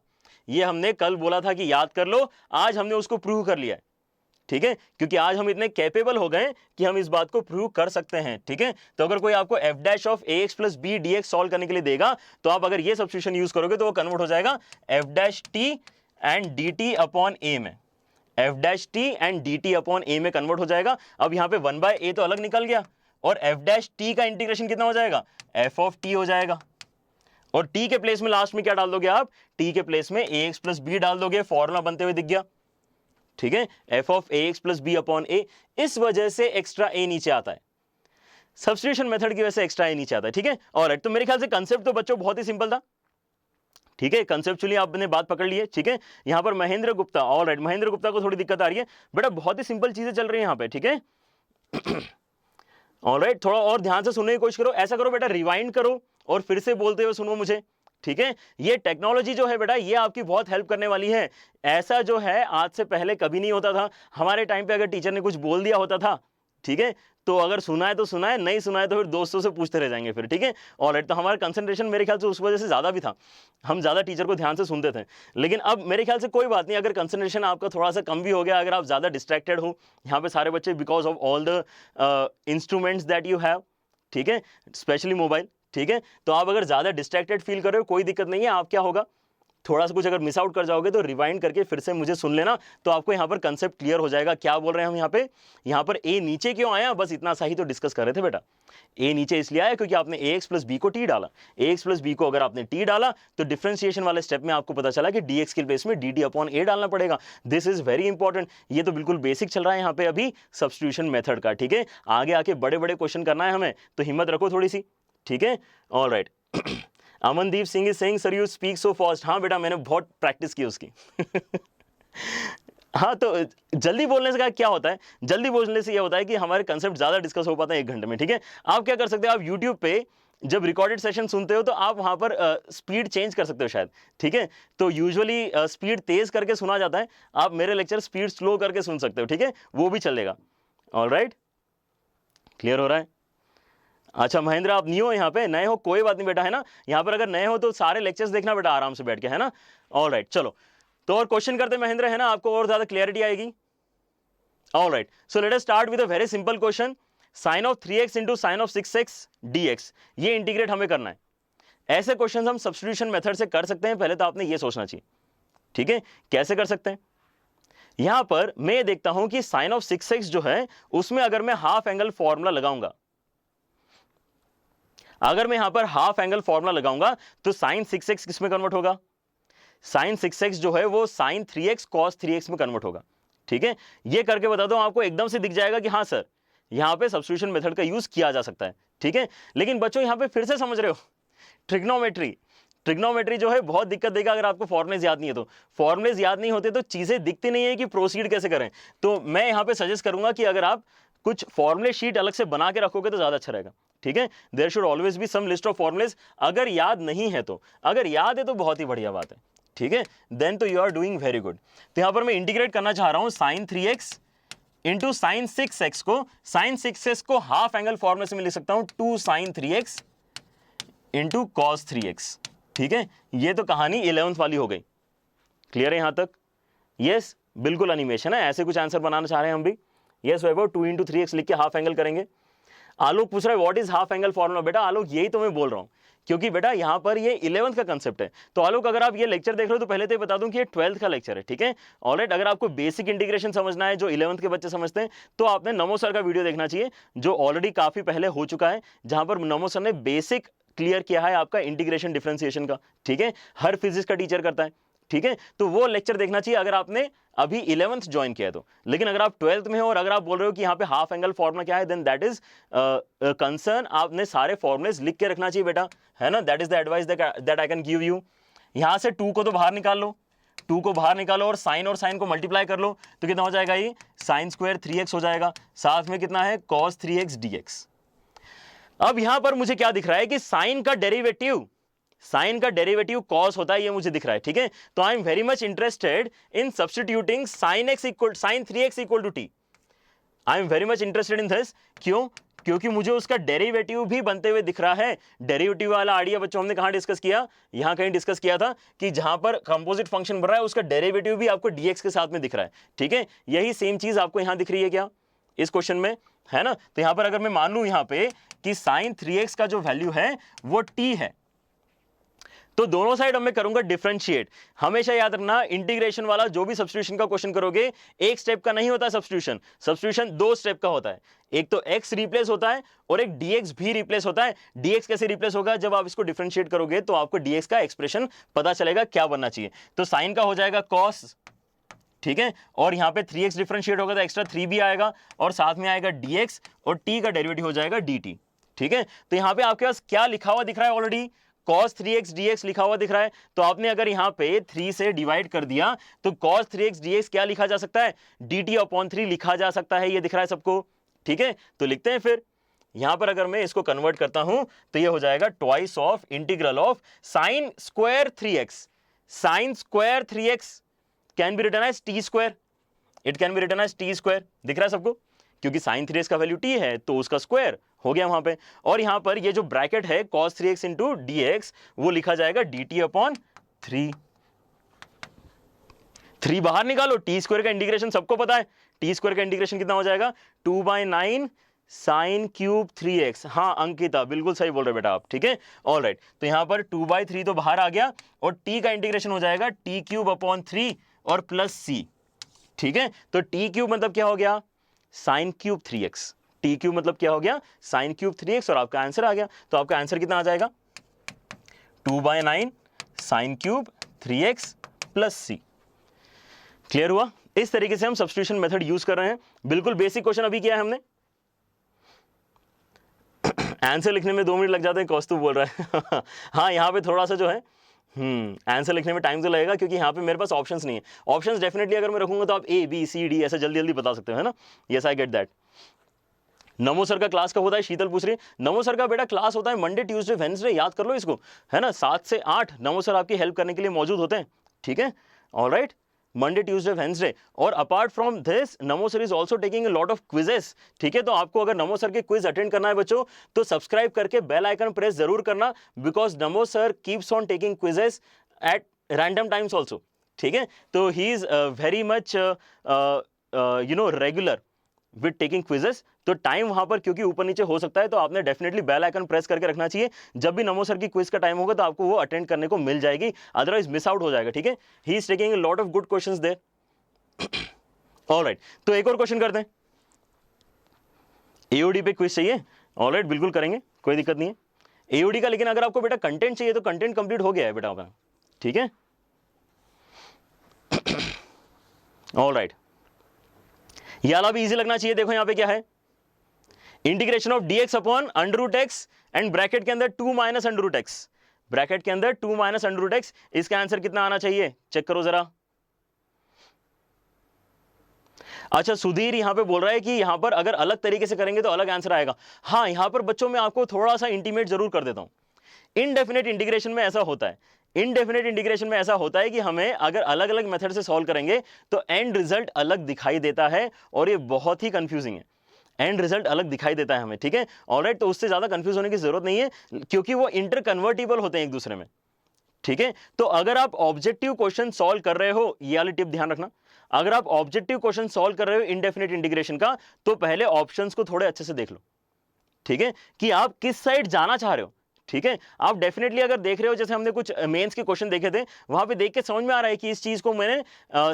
ये हमने कल बोला था कि याद कर लो, आज हमने उसको प्रूव कर लिया है, ठीक है, क्योंकि आज हम इतने कैपेबल हो गए कि हम इस बात को प्रूव कर सकते हैं, ठीक है। तो अगर कोई आपको F dash of A x plus B D X solve करने के लिए देगा तो आप अगर ये सब्स्टिट्यूशन यूज करोगे तो वो कन्वर्ट हो जाएगा f dash t and d t upon a में, f dash t and d t upon a में कन्वर्ट हो जाएगा। अब यहाँ पे 1 बाय ए तो अलग निकल गया, और एफ डैश टी का इंटीग्रेशन कितना हो जाएगा, एफ ऑफ टी हो जाएगा, और टी के प्लेस में लास्ट में क्या डाल दोगे आप, टी के प्लेस में ए एक्स प्लस बी डाल दोगे, फॉर्मूला बनते हुए दिख गया, ठीक है, f of A x plus b upon a. इस वजह से एक्स्ट्रा ए नीचे आता है, सब्स्टिट्यूशन मेथड की वजह से एक्स्ट्रा ए नीचे आता है, ठीक है। ऑलराइट, तो मेरे ख्याल से कंसेप्ट तो बच्चों बहुत ही सिंपल था, ठीक है, कंसेप्चुअली आपने बात पकड़ ली है, ठीक है। यहां पर महेंद्र गुप्ता, ऑलराइट, महेंद्र गुप्ता को थोड़ी दिक्कत आ रही है, बेटा बहुत ही सिंपल चीजें चल रही है यहां पे, ठीक है। ऑलराइट, थोड़ा और ध्यान से सुनने की कोशिश करो, ऐसा करो बेटा रिवाइंड करो और फिर से बोलते हुए सुनो मुझे, ठीक है। ये टेक्नोलॉजी जो है बेटा ये आपकी बहुत हेल्प करने वाली है। ऐसा जो है आज से पहले कभी नहीं होता था। हमारे टाइम पे अगर टीचर ने कुछ बोल दिया होता था, ठीक है, तो अगर सुना है तो सुना है, नहीं सुना है तो फिर दोस्तों से पूछते रह जाएंगे फिर, ठीक है। ऑलराइट, तो हमारा कंसंट्रेशन मेरे ख्याल से उस वजह से ज़्यादा भी था, हम ज़्यादा टीचर को ध्यान से सुनते थे। लेकिन अब मेरे ख्याल से कोई बात नहीं, अगर कंसंट्रेशन आपका थोड़ा सा कम भी हो गया, अगर आप ज़्यादा डिस्ट्रैक्टेड हो, यहाँ पे सारे बच्चे because of all the instruments that you have, ठीक है, स्पेशली मोबाइल, ठीक है, तो आप अगर ज़्यादा डिस्ट्रैक्टेड फील कर रहे हो कोई दिक्कत नहीं है। आप क्या होगा, थोड़ा सा कुछ अगर मिस आउट कर जाओगे तो रिवाइंड करके फिर से मुझे सुन लेना, तो आपको यहाँ पर कंसेप्ट क्लियर हो जाएगा। क्या बोल रहे हैं हम यहाँ पर ए नीचे क्यों आया, बस इतना सा ही तो डिस्कस कर रहे थे बेटा। ए नीचे इसलिए आया क्योंकि आपने ए एक्स प्लस बी को टी डाला, ए एक्स प्लस बी को अगर आपने टी डाला तो डिफरेंशिएशन वाले स्टेप में आपको पता चला कि डी एक्स के प्लेस में डी टी अपॉन ए डालना पड़ेगा। दिस इज वेरी इंपॉर्टेंट, ये तो बिल्कुल बेसिक चल रहा है यहाँ पे अभी सब्स्टिट्यूशन मेथड का, ठीक है। आगे आके बड़े बड़े क्वेश्चन करना है हमें, तो हिम्मत रखो थोड़ी सी, ठीक है। Alright, Amandeep Singh is saying sir you speak so fast. हाँ बेटा मैंने बहुत प्रैक्टिस की उसकी। हाँ, तो जल्दी बोलने से क्या होता है, जल्दी बोलने से ये होता है कि हमारे कंसेप्ट ज़्यादा डिस्कस हो पाते हैं 1 घंटे में, ठीक है। आप क्या कर सकते हो, आप यूट्यूब पे जब रिकॉर्डेड सेशन सुनते हो तो आप वहाँ पर स्पीड चेंज कर सकते हो शायद, ठीक है। तो यूजुअली स्पीड तेज़ करके सुना जाता है, आप मेरे लेक्चर स्पीड स्लो करके सुन सकते हो, ठीक है, वो भी चलेगा। ऑलराइट, क्लियर हो रहा है। अच्छा महेंद्र, आप नहीं हो यहाँ पे, नए हो कोई बात नहीं बेटा, है ना। यहाँ पर अगर नए हो तो सारे लेक्चर्स देखना बेटा आराम से बैठ के, है ना। ऑलराइट, चलो तो और क्वेश्चन करते महेंद्र, है ना, आपको और ज्यादा क्लियरिटी आएगी। Alright, so let us start with a very simple question, sine of 3x into sine of 6x dx, ये इंटीग्रेट हमें करना है। ऐसे क्वेश्चन हम सब्स्टिट्यूशन मेथड से कर सकते हैं, पहले तो आपने ये सोचना चाहिए, ठीक है। कैसे कर सकते हैं, यहां पर मैं देखता हूं कि साइन ऑफ 6x जो है उसमें अगर मैं हाफ एंगल फॉर्मूला लगाऊंगा अगर मैं यहां पर हाफ एंगल फॉर्मूला लगाऊंगा तो साइन 6x किस में कन्वर्ट होगा, साइन 6x जो है वो साइन 3x कॉस 3x में कन्वर्ट होगा। ठीक है, ये करके बता दो, आपको एकदम से दिख जाएगा कि हाँ सर यहां पे सब्स्टिट्यूशन मेथड का यूज किया जा सकता है। ठीक है, लेकिन बच्चों यहां पे फिर से समझ रहे हो, ट्रिग्नोमेट्री जो है बहुत दिक्कत देगा अगर आपको फॉर्मुलेज याद नहीं है तो। फॉर्मुलेज याद नहीं होते तो चीजें दिखती नहीं है कि प्रोसीड कैसे करें। तो मैं यहां पे सजेस्ट करूंगा कि अगर आप कुछ फॉर्मुले शीट अलग से बना के रखोगे तो ज्यादा अच्छा रहेगा। ठीक है, there should always be some list of formulas, अगर याद नहीं है तो, अगर याद है तो बहुत ही बढ़िया बात है। ठीक है, देन तो you are doing very good. तो यहां पर मैं इंटीग्रेट करना चाह रहा हूं sign 3x into sign 6x को, साइन 6x को हाफ एंगल फॉर्मूले से मैं लिख सकता हूं 2 sign 3x into cos 3x। ठीक है, ये तो कहानी 11th वाली हो गई। क्लियर है यहां तक? यस, बिल्कुल एनिमेशन है, ऐसे कुछ आंसर बनाना चाह रहे हैं हम भी। यस वैभव, 2 इंटू 3x लिख के हाफ एंगल करेंगे। आलोक पूछ रहा है what is half angle formula. बेटा आलोक यही तो मैं बोल रहा हूं, क्योंकि बेटा यहां पर ये 11th का कंसेप्ट है। तो आलोक अगर आप ये लेक्चर देख रहे हो तो पहले तो ये बता दूं कि ये 12th का लेक्चर है। ठीक है, ऑलराइट, अगर आपको बेसिक इंटीग्रेशन समझना है जो 11th के बच्चे समझते हैं तो आपने नमो सर का वीडियो देखना चाहिए जो ऑलरेडी काफी पहले हो चुका है, जहां पर नमो सर ने बेसिक क्लियर किया है आपका इंटीग्रेशन डिफरेंशिएशन का। ठीक है, हर फिजिक्स का टीचर करता है। ठीक है, तो वो लेक्चर देखना चाहिए अगर आपने अभी 11th ज्वाइन किया है तो। लेकिन अगर आप 12th में हो और अगर आप बोल रहे हो कि यहाँ पे हाफ एंगल फॉर्मूला क्या है, देन दैट इज कंसर्न, आपने सारे फॉर्मुलेस लिख के रखना चाहिए बेटा, है ना। That is the advice that I can give you. यहां से 2 को तो बाहर निकाल लो, 2 को बाहर निकालो और साइन को मल्टीप्लाई कर लो तो कितना हो जाएगा, ये साइन स्क्वायर 3x हो जाएगा, साथ में कितना है कॉस 3x dx। अब यहां पर मुझे क्या दिख रहा है कि साइन का डेरिवेटिव कॉस होता है, ये मुझे दिख रहा है। ठीक है, तो I am very much interested in substituting sine 3x equal to T. I am very much interested in this. क्यों? क्योंकि मुझे उसका डेरिवेटिव भी बनते हुए दिख रहा है। डेरिवेटिव वाला आइडिया बच्चों हमने कहां डिस्कस किया, यहां कहीं डिस्कस किया था कि जहां पर कंपोजिट फंक्शन बन रहा है उसका डेरिवेटिव भी आपको dx के साथ में दिख रहा है। ठीक है, यही सेम चीज आपको यहां दिख रही है क्या इस क्वेश्चन में, है ना। तो यहां पर अगर मैं मान लूं यहां पे कि साइन 3x का जो वैल्यू है वो t है, तो दोनों साइड अब मैं करूंगा डिफरेंशिएट। हमेशा याद रखना इंटीग्रेशन वाला जो भी सब्स्टिट्यूशन का क्वेश्चन करोगे, एक स्टेप का नहीं होता सब्स्टिट्यूशन 2 स्टेप का होता है। एक तो x रिप्लेस होता है और एक dx भी रिप्लेस होता है। dx कैसे रिप्लेस होगा, जब आप इसको डिफरेंशिएट करोगे तो आपको dx का एक्सप्रेशन पता चलेगा क्या बनना चाहिए। तो साइन का हो जाएगा कॉस, ठीक है, और यहां पे 3x डिफरेंशिएट होगा तो एक्स्ट्रा 3 भी आएगा और साथ में आएगा dx और t का डेरिवेटिव हो जाएगा dt। ठीक है, तो यहां पे आपके पास क्या लिखा हुआ दिख रहा है, ऑलरेडी cos 3x dx लिखा हुआ दिख रहा है। तो आपने अगर यहां पे 3 से डिवाइड कर दिया तो cos 3x dx क्या लिखा जा सकता है, dt/3 लिखा जा सकता है। ये दिख रहा है सबको? ठीक है, तो लिखते हैं फिर। यहां पर अगर मैं इसको कन्वर्ट करता हूं तो ये हो जाएगा twice of integral of sine square 3x। Sine square 3x can be written as t square, it can be written as t square. दिख रहा है सबको? क्योंकि साइन 3x का वैल्यू t है तो उसका स्क्वायर हो गया वहां पे। और यहां पर ये जो ब्रैकेट है cos 3x इंटू dx वो लिखा जाएगा dt/3। 3 बाहर निकालो, टी स्क्वायर का इंटीग्रेशन सबको पता है। टी स्क्वायर का इंटीग्रेशन कितना हो जाएगा, 2/9 साइन क्यूब 3x। हाँ अंकिता बिल्कुल सही बोल रहे बेटा आप। ठीक है, ऑलराइट, तो यहां पर 2/3 तो बाहर आ गया और t का इंटीग्रेशन हो जाएगा t³ और प्लस c। ठीक है, तो t³ मतलब क्या हो गया, साइन क्यूब 3x। t³ मतलब क्या हो गया, साइन क्यूब 3x और आपका आंसर आ गया। तो आपका आंसर कितना आ जाएगा, 2/9 sine cube 3x plus c। Clear हुआ? इस तरीके से हम सब्स्टिट्यूशन मेथड यूज कर रहे हैं। बिल्कुल बेसिक क्वेश्चन अभी किया है हमने। आंसर लिखने में 2 मिनट लग जाते हैं, कौस्तुभ बोल रहा है। हाँ, यहाँ पे थोड़ा सा जो है आंसर लिखने में टाइम तो लगेगा क्योंकि यहाँ पे मेरे पास ऑप्शंस नहीं है। ऑप्शंस डेफिनेटली अगर मैं रखूंगा तो आप A B C D ऐसे जल्दी जल्दी बता सकते हो, है ना। Yes I get that. NaMo sir का क्लास कब होता है, शीतल पूछ रही है। नमो सर का बेटा क्लास होता है मंडे ट्यूसडे वेडनेसडे, याद कर लो इसको, है ना। 7 से 8 नमो सर आपकी हेल्प करने के लिए मौजूद होते हैं। ठीक है, ऑलराइट, मंडे ट्यूसडे वेडनेसडे। और apart from this NaMo sir is also taking lot of quizzes. ठीक है, तो आपको अगर नमो सर के क्विज अटेंड करना है बच्चों तो सब्सक्राइब करके बेल आइकन प्रेस जरूर करना, because NaMo sir keeps on taking quizzes at random times also. ठीक है, तो he is very much regular with taking quizzes. तो टाइम वहां पर क्योंकि ऊपर नीचे हो सकता है तो आपने डेफिनेटली बेल आइकन प्रेस करके रखना चाहिए। जब भी नमो सर की क्विज का टाइम होगा तो आपको वो अटेंड करने को मिल जाएगी, अदरवाइज मिस आउट हो जाएगा। ठीक है, he is taking lot of good questions there. Alright, तो एक और क्वेश्चन करते हैं। एओडी पे क्विज चाहिए? ऑलराइट, बिल्कुल करेंगे, कोई दिक्कत नहीं है। एओडी का। लेकिन अगर आपको बेटा कंटेंट चाहिए तो कंटेंट कंप्लीट हो गया है बेटा अपना, ठीक है। ऑलराइट, ये वाला भी इजी लगना चाहिए। देखो यहां पे क्या है, integration of dx upon under root x and bracket के अंदर 2 minus under root x, bracket के अंदर 2 माइनस अंडर रूट एक्स। इसका आंसर कितना आना चाहिए, चेक करो जरा। अच्छा सुधीर यहां पे बोल रहा है कि यहां पर अगर अलग तरीके से करेंगे तो अलग आंसर आएगा। हाँ, यहां पर बच्चों में आपको थोड़ा सा इंटीमेट जरूर कर देता हूं। इनडेफिनेट इंटीग्रेशन में ऐसा होता है, इनडेफिनेट इंटीग्रेशन में ऐसा होता है कि हमें अगर अलग अलग मेथड से सॉल्व करेंगे तो एंड रिजल्ट अलग दिखाई देता है, और ये बहुत ही कंफ्यूजिंग है। एंड रिजल्ट अलग दिखाई देता है हमें, ठीक है। ऑलराइट, तो उससे ज्यादा कंफ्यूज होने की जरूरत नहीं है, क्योंकि वो इंटर कन्वर्टिबल होते हैं एक दूसरे में, ठीक है। तो अगर आप ऑब्जेक्टिव क्वेश्चन सॉल्व कर रहे हो, ये वाली टिप ध्यान रखना, अगर आप ऑब्जेक्टिव क्वेश्चन सॉल्व कर रहे हो इनडेफिनेट इंटीग्रेशन का, तो पहले ऑप्शंस को थोड़े अच्छे से देख लो, ठीक है, कि आप किस साइड जाना चाह रहे हो, ठीक है। आप डेफिनेटली अगर देख रहे हो, जैसे हमने कुछ मेंस के क्वेश्चन देखे थे, वहां पे देख के समझ में आ रहा है कि इस चीज को मैंने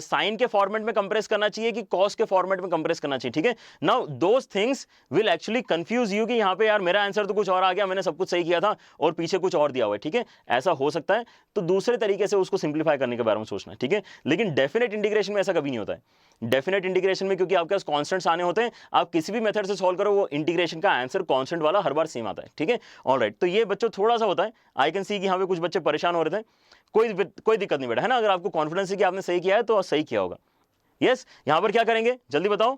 साइन के फॉर्मेट में कंप्रेस करना चाहिए कि कॉस के फॉर्मेट में कंप्रेस करना चाहिए, ठीक है। Now those things will actually confuse you कि यहाँ पे यार मेरा आंसर तो कुछ और आ गया, मैंने सब कुछ सही किया था और पीछे कुछ और दिया हुआ है, ठीक है। ऐसा हो सकता है, तो दूसरे तरीके से उसको सिंप्लीफाई करने के बारे में सोचना है, ठीक है। लेकिन डेफिनेट इंटीग्रेशन में ऐसा कभी नहीं होता है। डेफिनेट इंटीग्रेशन में क्योंकि आपके पास कांस्टेंट्स आने होते हैं, आप किसी भी मेथड से सॉल्व करो, वो इंटीग्रेशन का आंसर कांस्टेंट वाला हर बार सेम आता है, ठीक है। ऑलराइट, तो ये बच्चों थोड़ा सा होता है। आई कैन सी कि यहाँ पे कुछ बच्चे परेशान हो रहे थे, कोई दिक्कत नहीं बेटा, है ना। अगर आपको कॉन्फिडेंस है कि आपने सही किया है तो सही किया होगा। यस, यहां पर क्या करेंगे जल्दी बताओ।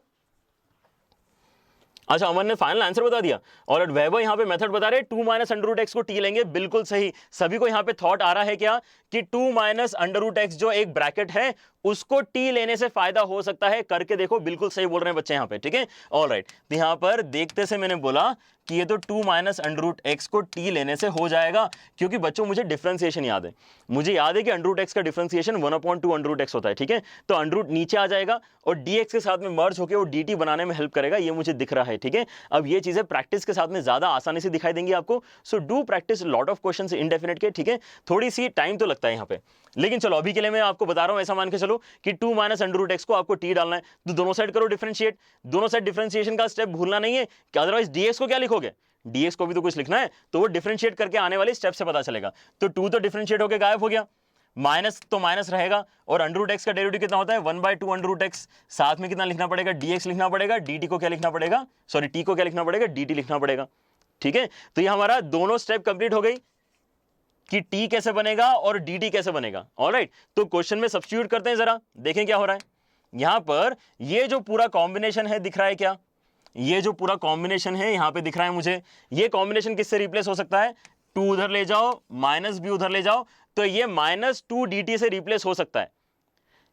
अच्छा, अमन ने फाइनल आंसर बता दिया। और वैभव यहां पे मेथड बता रहे 2 माइनस अंडर रूट एक्स को टी लेंगे, बिल्कुल सही। सभी को यहां पे थॉट आ रहा है क्या कि 2 माइनस अंडर रूट एक्स जो एक ब्रैकेट है उसको टी लेने से फायदा हो सकता है, करके देखो, बिल्कुल सही बोल रहे हैं बच्चे यहां पे, ठीक है। ऑलराइट, तो यहां पर देखते से मैंने बोला कि ये तो 2 माइनस अंडर रूट एक्स को टी लेने से हो जाएगा, क्योंकि बच्चों मुझे डिफरेंशिएशन याद है, मुझे याद है कि अंडर रूट एक्स का डिफरेंशिएशन 1/2 अंडर रूट एक्स होता है, ठीक है। तो अंडर रूट नीचे आ जाएगा और dx के साथ में मर्ज होकर वो dt बनाने में हेल्प करेगा, ये मुझे दिख रहा है, ठीक है। अब ये चीजें प्रैक्टिस के साथ में ज्यादा आसानी से दिखाई देंगी आपको। So do practice lot of questions indefinite के, ठीक है। थोड़ी सी टाइम तो लगता है यहाँ पे, लेकिन चलो अभी के लिए मैं आपको बता रहा हूं, ऐसा मान के चलो कि 2 माइनस अंडर रूट एक्स को आपको टी डालना है, तो दोनों साइड करो डिफरेंशिएट। दोनों साइड डिफरेंशिएशन का स्टेप भूलना नहीं है, कि अदरवाइज dx को क्या लिखोगे, dx को भी तो कुछ लिखना है, तो वो डिफरेंशिएट करके आने वाले स्टेप से पता चलेगा। तो 2 तो डिफरेंशिएट होकर गायब हो गया, माइनस तो माइनस रहेगा, और अंडर रूट एक्स का डेरिवेटिव कितना होता है 1/2 अंडर रूट एक्स। साथ में कितना लिखना पड़ेगा, dx लिखना पड़ेगा, dt को क्या लिखना पड़ेगा, सॉरी t को क्या लिखना पड़ेगा, dt लिखना पड़ेगा, ठीक है। तो ये हमारा दोनों स्टेप कंप्लीट हो गई कि t कैसे बनेगा और dt कैसे बनेगा। ऑलराइट, तो क्वेश्चन में सब्स्टिट्यूट करते हैं, जरा देखें क्या हो रहा है। यहां पर ये जो पूरा कॉम्बिनेशन है दिख रहा है क्या, ये जो पूरा कॉम्बिनेशन है यहां पे दिख रहा है मुझे, ये कॉम्बिनेशन किससे रिप्लेस हो सकता है, 2 उधर ले जाओ, माइनस भी उधर ले जाओ, तो ये -2 dt से रिप्लेस हो सकता है।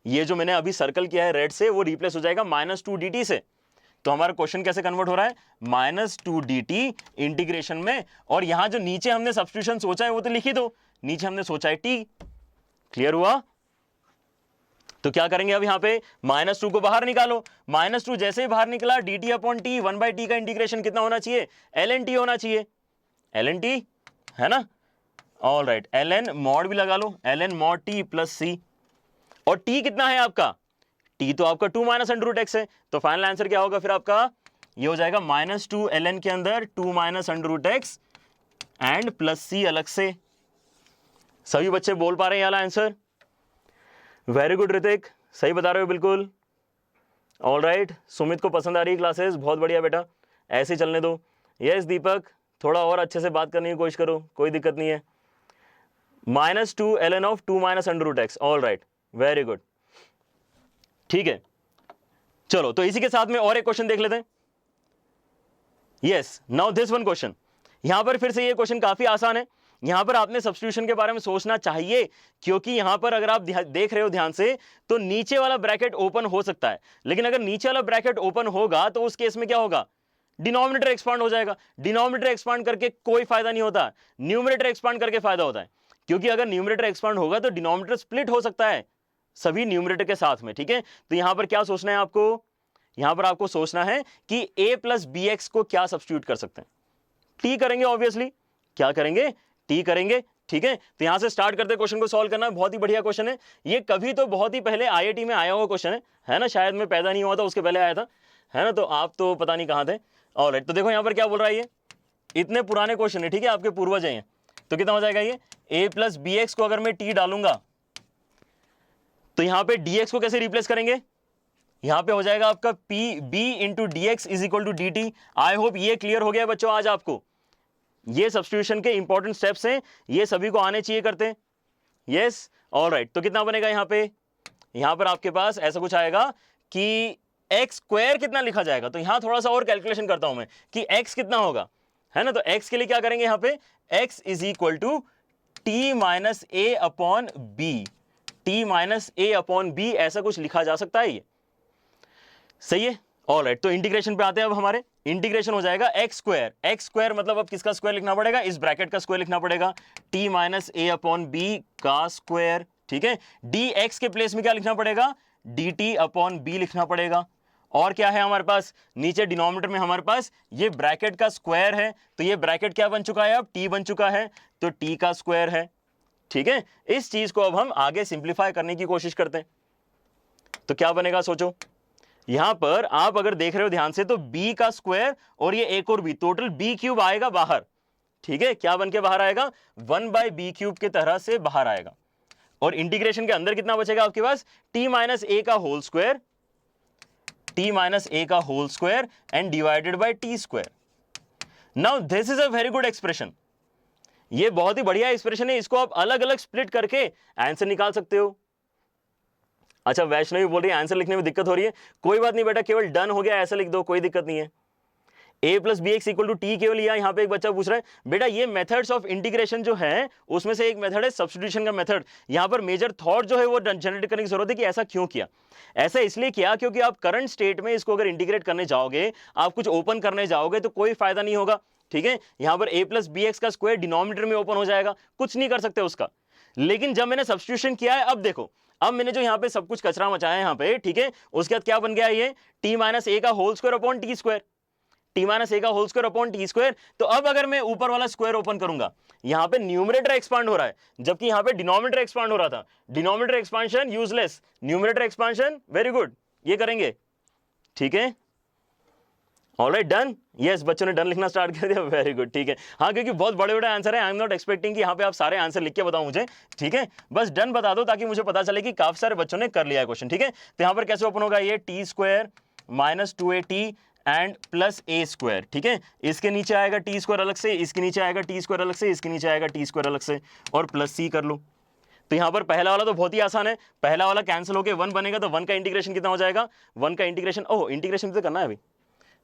ये जो मैंने अभी सर्कल किया है रेड से, वो रिप्लेस हो जाएगा -2 dt से। तो हमारा क्वेश्चन कैसे कन्वर्ट हो रहा है, -2 dt इंटीग्रेशन में, और यहां जो नीचे हमने सब्स्टिट्यूशन सोचा है वो तो लिख ही दो, नीचे हमने सोचा है t। क्लियर हुआ। तो क्या करेंगे अब यहां पे, -2 को बाहर निकालो, -2 जैसे ही बाहर निकला, dt अपॉन टी, 1/t का इंटीग्रेशन कितना होना चाहिए, ln t होना चाहिए, ln t, है ना। ऑल राइट, ln मॉड भी लगा लो, ln mod t plus c, और t कितना है आपका, t तो आपका 2 माइनस अंडर रूट एक्स है। तो फाइनल आंसर क्या होगा फिर आपका, ये हो जाएगा -2 ln के अंदर 2 minus under root x and plus c अलग से। सभी बच्चे बोल पा रहे हैं वाला आंसर, वेरी गुड ऋतिक, सही बता रहे हो बिल्कुल। ऑल राइट, सुमित को पसंद आ रही है क्लासेस, बहुत बढ़िया बेटा, ऐसे ही चलने दो। यस दीपक, थोड़ा और अच्छे से बात करने की कोशिश करो, कोई दिक्कत नहीं है। -2 ln ऑफ 2 minus under root x, all right, very good, ठीक है। चलो, तो इसी के साथ में और एक क्वेश्चन देख लेते हैं। Yes, now this one question, यहां पर फिर से ये क्वेश्चन काफी आसान है। यहां पर आपने सब्स्टिट्यूशन के बारे में सोचना चाहिए, क्योंकि यहां पर अगर आप देख रहे हो ध्यान से, तो नीचे वाला ब्रैकेट ओपन हो सकता है, लेकिन अगर नीचे वाला ब्रैकेट ओपन होगा तो उस केस में क्या होगा, डिनोमिनेटर एक्सपांड हो जाएगा। डिनोमिनेटर एक्सपांड करके कोई फायदा नहीं होता, न्यूमरेटर एक्सपांड करके फायदा होता है, क्योंकि अगर न्यूमरेटर एक्सपांड होगा तो डिनोमिनेटर स्प्लिट हो सकता है सभी न्यूमरेटर के साथ में, ठीक है। तो यहां पर क्या सोचना है आपको, यहां पर आपको सोचना है कि a प्लस बी एक्स को क्या सब्स्टिट्यूट कर सकते हैं, t करेंगे, ऑब्वियसली क्या करेंगे, t करेंगे, ठीक है। तो यहां से स्टार्ट करते क्वेश्चन को सॉल्व करना, बहुत ही बढ़िया क्वेश्चन है ये, कभी तो बहुत ही पहले IIT में आया हुआ क्वेश्चन है ना, शायद मैं पैदा नहीं हुआ था उसके पहले आया था, है ना, तो आप तो पता नहीं कहां थे। ऑलराइट, तो देखो यहां पर क्या बोल रहा है ये, इतने पुराने क्वेश्चन है, ठीक है, आपके पूर्वज हैं। तो कितना हो जाएगा ये a प्लस बी एक्स को अगर मैं t डालूंगा तो यहां पे dx को कैसे रिप्लेस करेंगे, यहां पे हो जाएगा आपका p b into D X is equal to D T. I hope ये क्लियर हो गया बच्चों आज आपको। ये सब्स्टिट्यूशन के इंपॉर्टेंट स्टेप्स हैं, ये सभी को आने चाहिए करते हैं। यस ऑलराइट, तो कितना बनेगा यहां पे, यहां पर आपके पास ऐसा कुछ आएगा कि एक्स स्क्वायर कितना लिखा जाएगा। तो यहां थोड़ा सा और कैलकुलेशन करता हूं मैं कि एक्स कितना होगा, है ना। तो एक्स के लिए क्या करेंगे, यहां पे X is equal to T minus A upon B, T minus A upon B, ऐसा कुछ लिखा जा सकता है ये, सही है। ऑलराइट, तो इंटीग्रेशन पे आते हैं। अब हमारे इंटीग्रेशन हो जाएगा एक्स स्क्वायर मतलब अब किसका स्क्वायर लिखना पड़ेगा, इस ब्रैकेट का स्क्वायर लिखना पड़ेगा, T minus A upon B का स्क्वायर, ठीक है। डी एक्स के प्लेस में क्या लिखना पड़ेगा, डी टी अपॉन बी लिखना पड़ेगा। और क्या है हमारे पास, नीचे डिनोमिनेटर में हमारे पास ये ब्रैकेट का स्क्वायर है, तो ये ब्रैकेट क्या बन चुका है, अब टी बन चुका है, तो टी का स्क्वायर है, ठीक है। इस चीज को अब हम आगे सिंप्लीफाई करने की कोशिश करते हैं। तो क्या बनेगा सोचो, यहां पर आप अगर देख रहे हो ध्यान से तो b का स्क्वायर और ये एक और b, टोटल b क्यूब आएगा बाहर, ठीक है। क्या बन के बाहर आएगा, 1/b क्यूब के तरह से बाहर आएगा। और इंटीग्रेशन के अंदर कितना बचेगा आपके पास, t माइनस a का whole square, t minus a का whole square and divided by t square. Now this is a very good expression, ये बहुत ही बढ़िया एक्सप्रेशन है, इसको आप अलग अलग स्प्लिट करके आंसर निकाल सकते हो। अच्छा वैष्णवी बोल रही है आंसर लिखने में दिक्कत हो रही है, कोई बात नहीं बेटा, केवल डन हो गया ऐसा लिख दो, कोई दिक्कत नहीं है। a plus B X equal to T केवल लिया। यहाँ पे एक बच्चा पूछ रहा है बेटा ये मेथड्स ऑफ इंटीग्रेशन जो है उसमें से एक मेथड है सब्स्टिट्यूशन का मेथड। यहाँ पर मेजर थॉट जो है वो जनरेट करने की जरूरत है कि ऐसा क्यों किया। ऐसा इसलिए किया क्योंकि आप करंट स्टेट में इसको अगर इंटीग्रेट करने जाओगे, आप कुछ ओपन करने जाओगे तो कोई फायदा नहीं होगा, ठीक है। यहाँ पर a प्लस बी एक्स का स्क्वायर डिनोमिनेटर में ओपन हो जाएगा, कुछ नहीं कर सकते उसका। लेकिन जब मैंने सब्स्टिट्यूशन किया है, अब देखो, अब मैंने जो यहाँ पे सब कुछ कचरा मचाया है यहाँ पे, ठीक है, उसके बाद क्या बन गया ये टी माइनस ए का whole square upon t square, t minus a का whole square upon t square. तो अब अगर मैं ऊपर वाला स्क्वायर ओपन करूंगा, यहाँ पे न्यूमरेटर एक्सपांड हो रहा है जबकि यहाँ पे डिनोमिनेटर एक्सपांड हो रहा था। Denominator expansion useless, numerator expansion very good, ये करेंगे, ठीक है। ऑलराइट डन, यस बच्चों ने डन लिखना स्टार्ट कर दिया, वेरी गुड, ठीक है। हाँ क्योंकि बहुत बड़े बड़े आंसर है, आई एम नॉट एक्सपेक्टिंग कि यहाँ पे आप सारे आंसर लिख के बताओ मुझे, ठीक है। बस डन बता दो ताकि मुझे पता चले कि काफी सारे बच्चों ने कर लिया है क्वेश्चन, ठीक है। तो यहाँ पर कैसे ओपन होगा, ये T square minus 2at and plus A square, ठीक है। इसके नीचे आएगा टी स्क्वायर अलग से, इसके नीचे आएगा टी स्क्वायर अलग से, इसके नीचे आएगा टी स्क्वायर अलग से, और प्लस सी कर लो। तो यहाँ पर पहला वाला तो बहुत ही आसान है, पहला वाला कैंसिल होकर 1 बनेगा, तो 1 का इंटीग्रेशन कितना हो जाएगा, 1 का इंटीग्रेशन, ओह इंटीग्रेशन तो करना है अभी,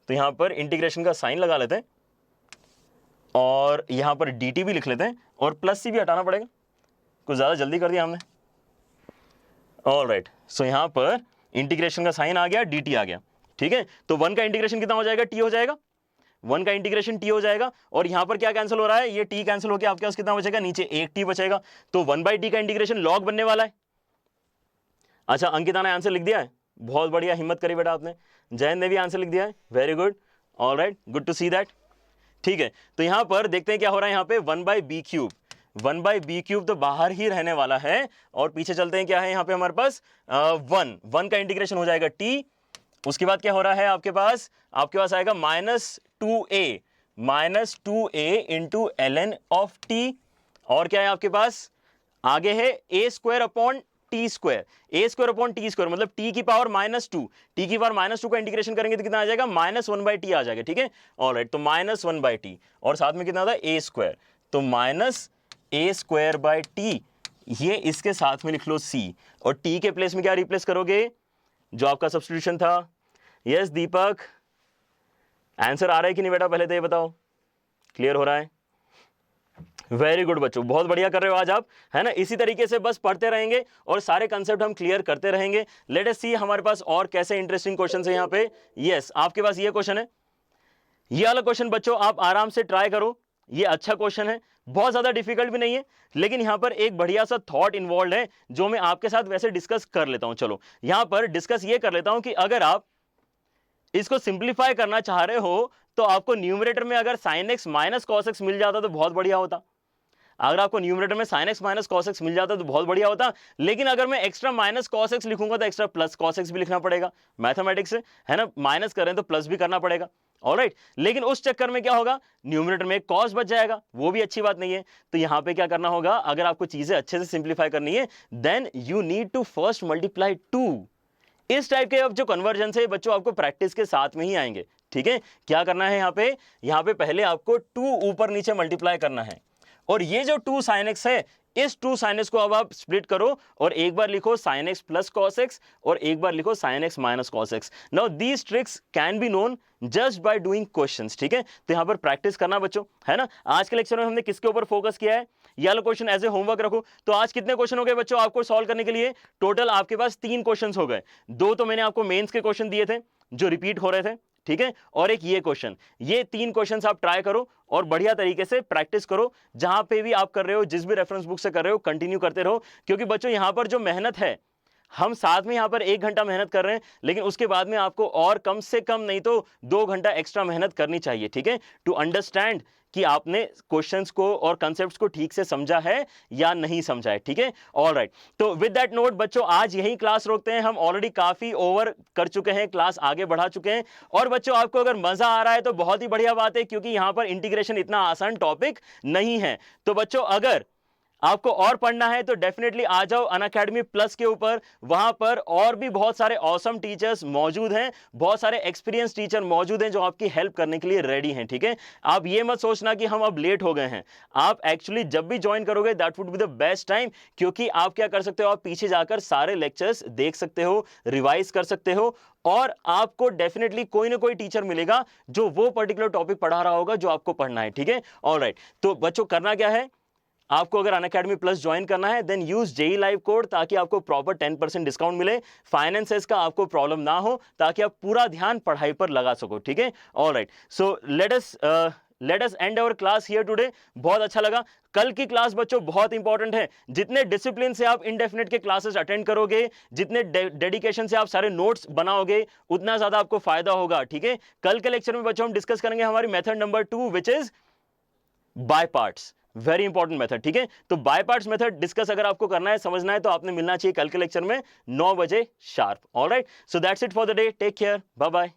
तो यहां पर इंटीग्रेशन का साइन लगा लेते हैं और यहां पर dt भी लिख लेते हैं और प्लस सी भी हटाना पड़ेगा, कुछ ज्यादा जल्दी कर दिया हमने। ऑलराइट, सो यहां पर इंटीग्रेशन का साइन आ गया, dt आ गया, ठीक है। तो 1 का इंटीग्रेशन कितना हो जाएगा, t हो जाएगा, 1 का इंटीग्रेशन t हो जाएगा। और यहां पर क्या कैंसिल हो रहा है, ये t कैंसिल होकर आपके पास कितना बचेगा, नीचे एक t बचेगा, तो 1/t का इंटीग्रेशन लॉग बनने वाला है। अच्छा अंकिता ने आंसर लिख दिया है, बहुत बढ़िया, हिम्मत करी बेटा आपने। जयंत ने भी आंसर लिख दिया है, very good, alright, good to see that, ठीक है। तो यहां पर देखते हैं क्या हो रहा है, यहाँ पे 1/b क्यूब, 1/b क्यूब तो बाहर ही रहने वाला है, और पीछे चलते हैं क्या है यहाँ पे हमारे पास 1 का इंटीग्रेशन हो जाएगा t, उसके बाद क्या हो रहा है आपके पास आएगा -2a into ln of t, और क्या है आपके पास आगे है a square upon t square, A square upon t square मतलब टी की पावर -2, टी की पावर -2 का इंटीग्रेशन करेंगे तो कितना आ जाएगा, -1/t आ जाएगा, ठीक है। ऑलराइट, तो -1/t और साथ में कितना आता है a स्क्वायर, तो -a²/t, ये इसके साथ में लिख लो c, और t के प्लेस में क्या रिप्लेस करोगे, जो आपका सब्स्टिट्यूशन था। यस दीपक, आंसर आ रहा है कि नहीं बेटा, पहले तो ये बताओ, क्लियर हो रहा है, वेरी गुड बच्चों, बहुत बढ़िया कर रहे हो आज आप, है ना। इसी तरीके से बस पढ़ते रहेंगे और सारे कंसेप्ट हम क्लियर करते रहेंगे। लेट अस सी हमारे पास और कैसे इंटरेस्टिंग क्वेश्चन है यहाँ पे। यस आपके पास ये क्वेश्चन है, ये वाला क्वेश्चन बच्चों आप आराम से ट्राई करो, ये अच्छा क्वेश्चन है, बहुत ज्यादा डिफिकल्ट भी नहीं है, लेकिन यहाँ पर एक बढ़िया सा थॉट इन्वॉल्व है जो मैं आपके साथ वैसे डिस्कस कर लेता हूं। चलो यहाँ पर डिस्कस ये कर लेता हूं कि अगर आप इसको सिंप्लीफाई करना चाह रहे हो तो आपको न्यूमरेटर में अगर sin x minus cos x मिल जाता तो बहुत बढ़िया होता। अगर आपको न्यूमरेटर में sin x minus cos x मिल जाता तो बहुत बढ़िया होता, लेकिन अगर मैं एक्स्ट्रा माइनस cos x लिखूंगा तो एक्स्ट्रा प्लस cos x भी लिखना पड़ेगा, मैथमेटिक्स से है ना, माइनस करें तो प्लस भी करना पड़ेगा। ऑलराइट, लेकिन उस चक्कर में क्या होगा, न्यूमरेटर में कॉस बच जाएगा, वो भी अच्छी बात नहीं है। तो यहां पे क्या करना होगा, अगर आपको चीजें अच्छे से सिंप्लीफाई करनी है, then you need to first multiply 2। इस टाइप के अब जो कन्वर्जन है बच्चों आपको प्रैक्टिस के साथ में ही आएंगे, ठीक है। क्या करना है, यहां पे पहले आपको 2 ऊपर नीचे मल्टीप्लाई करना है, और ये जो 2 sin x है, इस 2 sin x को अब आप स्प्लिट करो और एक बार लिखो sin x plus cos x और एक बार लिखो sin x minus cos x। Now these tricks can be known just by doing questions, ठीक है। तो यहां पर प्रैक्टिस करना बच्चों, है ना। आज के लेक्चर में हमने किसके ऊपर फोकस किया है, ये वाला क्वेश्चन एज ए होमवर्क रखो। तो आज कितने क्वेश्चन हो गए बच्चों आपको सॉल्व करने के लिए, टोटल आपके पास 3 क्वेश्चन हो गए। 2 तो मैंने आपको मेंस के क्वेश्चन दिए थे जो रिपीट हो रहे थे, ठीक है, और एक ये क्वेश्चन। ये 3 क्वेश्चंस आप ट्राई करो और बढ़िया तरीके से प्रैक्टिस करो। जहां पे भी आप कर रहे हो, जिस भी रेफरेंस बुक से कर रहे हो, कंटिन्यू करते रहो, क्योंकि बच्चों यहां पर जो मेहनत है, हम साथ में यहां पर 1 घंटा मेहनत कर रहे हैं, लेकिन उसके बाद में आपको और कम से कम नहीं तो 2 घंटा एक्स्ट्रा मेहनत करनी चाहिए, ठीक है, टू अंडरस्टैंड कि आपने क्वेश्चंस को और कॉन्सेप्ट्स को ठीक से समझा है या नहीं समझा है, ठीक है। ऑलराइट, तो विद दैट नोट बच्चों आज यही क्लास रोकते हैं। हम ऑलरेडी काफी ओवर कर चुके हैं, क्लास आगे बढ़ा चुके हैं। और बच्चों आपको अगर मजा आ रहा है तो बहुत ही बढ़िया बात है, क्योंकि यहां पर इंटीग्रेशन इतना आसान टॉपिक नहीं है। तो बच्चों अगर आपको और पढ़ना है तो डेफिनेटली आ जाओ अनअकैडमी प्लस के ऊपर। वहां पर और भी बहुत सारे ऑसम टीचर्स मौजूद हैं, बहुत सारे एक्सपीरियंस टीचर मौजूद हैं जो आपकी हेल्प करने के लिए रेडी हैं, ठीक है। आप ये मत सोचना कि हम अब लेट हो गए हैं। आप एक्चुअली जब भी ज्वाइन करोगे that would be the best time, क्योंकि आप क्या कर सकते हो, आप पीछे जाकर सारे लेक्चर्स देख सकते हो, रिवाइज कर सकते हो, और आपको डेफिनेटली कोई ना कोई टीचर मिलेगा जो वो पर्टिकुलर टॉपिक पढ़ा रहा होगा जो आपको पढ़ना है, ठीक है। ऑलराइट, तो बच्चों करना क्या है, आपको अगर अनअकैडमी प्लस ज्वाइन करना है then use JE live code, ताकि आपको प्रॉपर 10% डिस्काउंट मिले, फाइनेंसेस का आपको प्रॉब्लम ना हो, ताकि आप पूरा ध्यान पढ़ाई पर लगा सको, ठीक है। Alright, so let us end our class here today. बहुत अच्छा लगा। कल की क्लास बच्चों बहुत इंपॉर्टेंट है। जितने डिसिप्लिन से आप इंडेफिनिट के क्लासेस अटेंड करोगे, जितने डेडिकेशन से आप सारे नोट्स बनाओगे, उतना ज्यादा आपको फायदा होगा, ठीक है। कल के लेक्चर में बच्चों हम डिस्कस करेंगे हमारी method number 2 which is by parts, very important method, ठीक है। तो बाय पार्ट्स मेथड डिस्कस अगर आपको करना है, समझना है, तो आपने मिलना चाहिए कल के लेक्चर में 9 बजे sharp. Alright, so that's it for the day, take care, bye bye.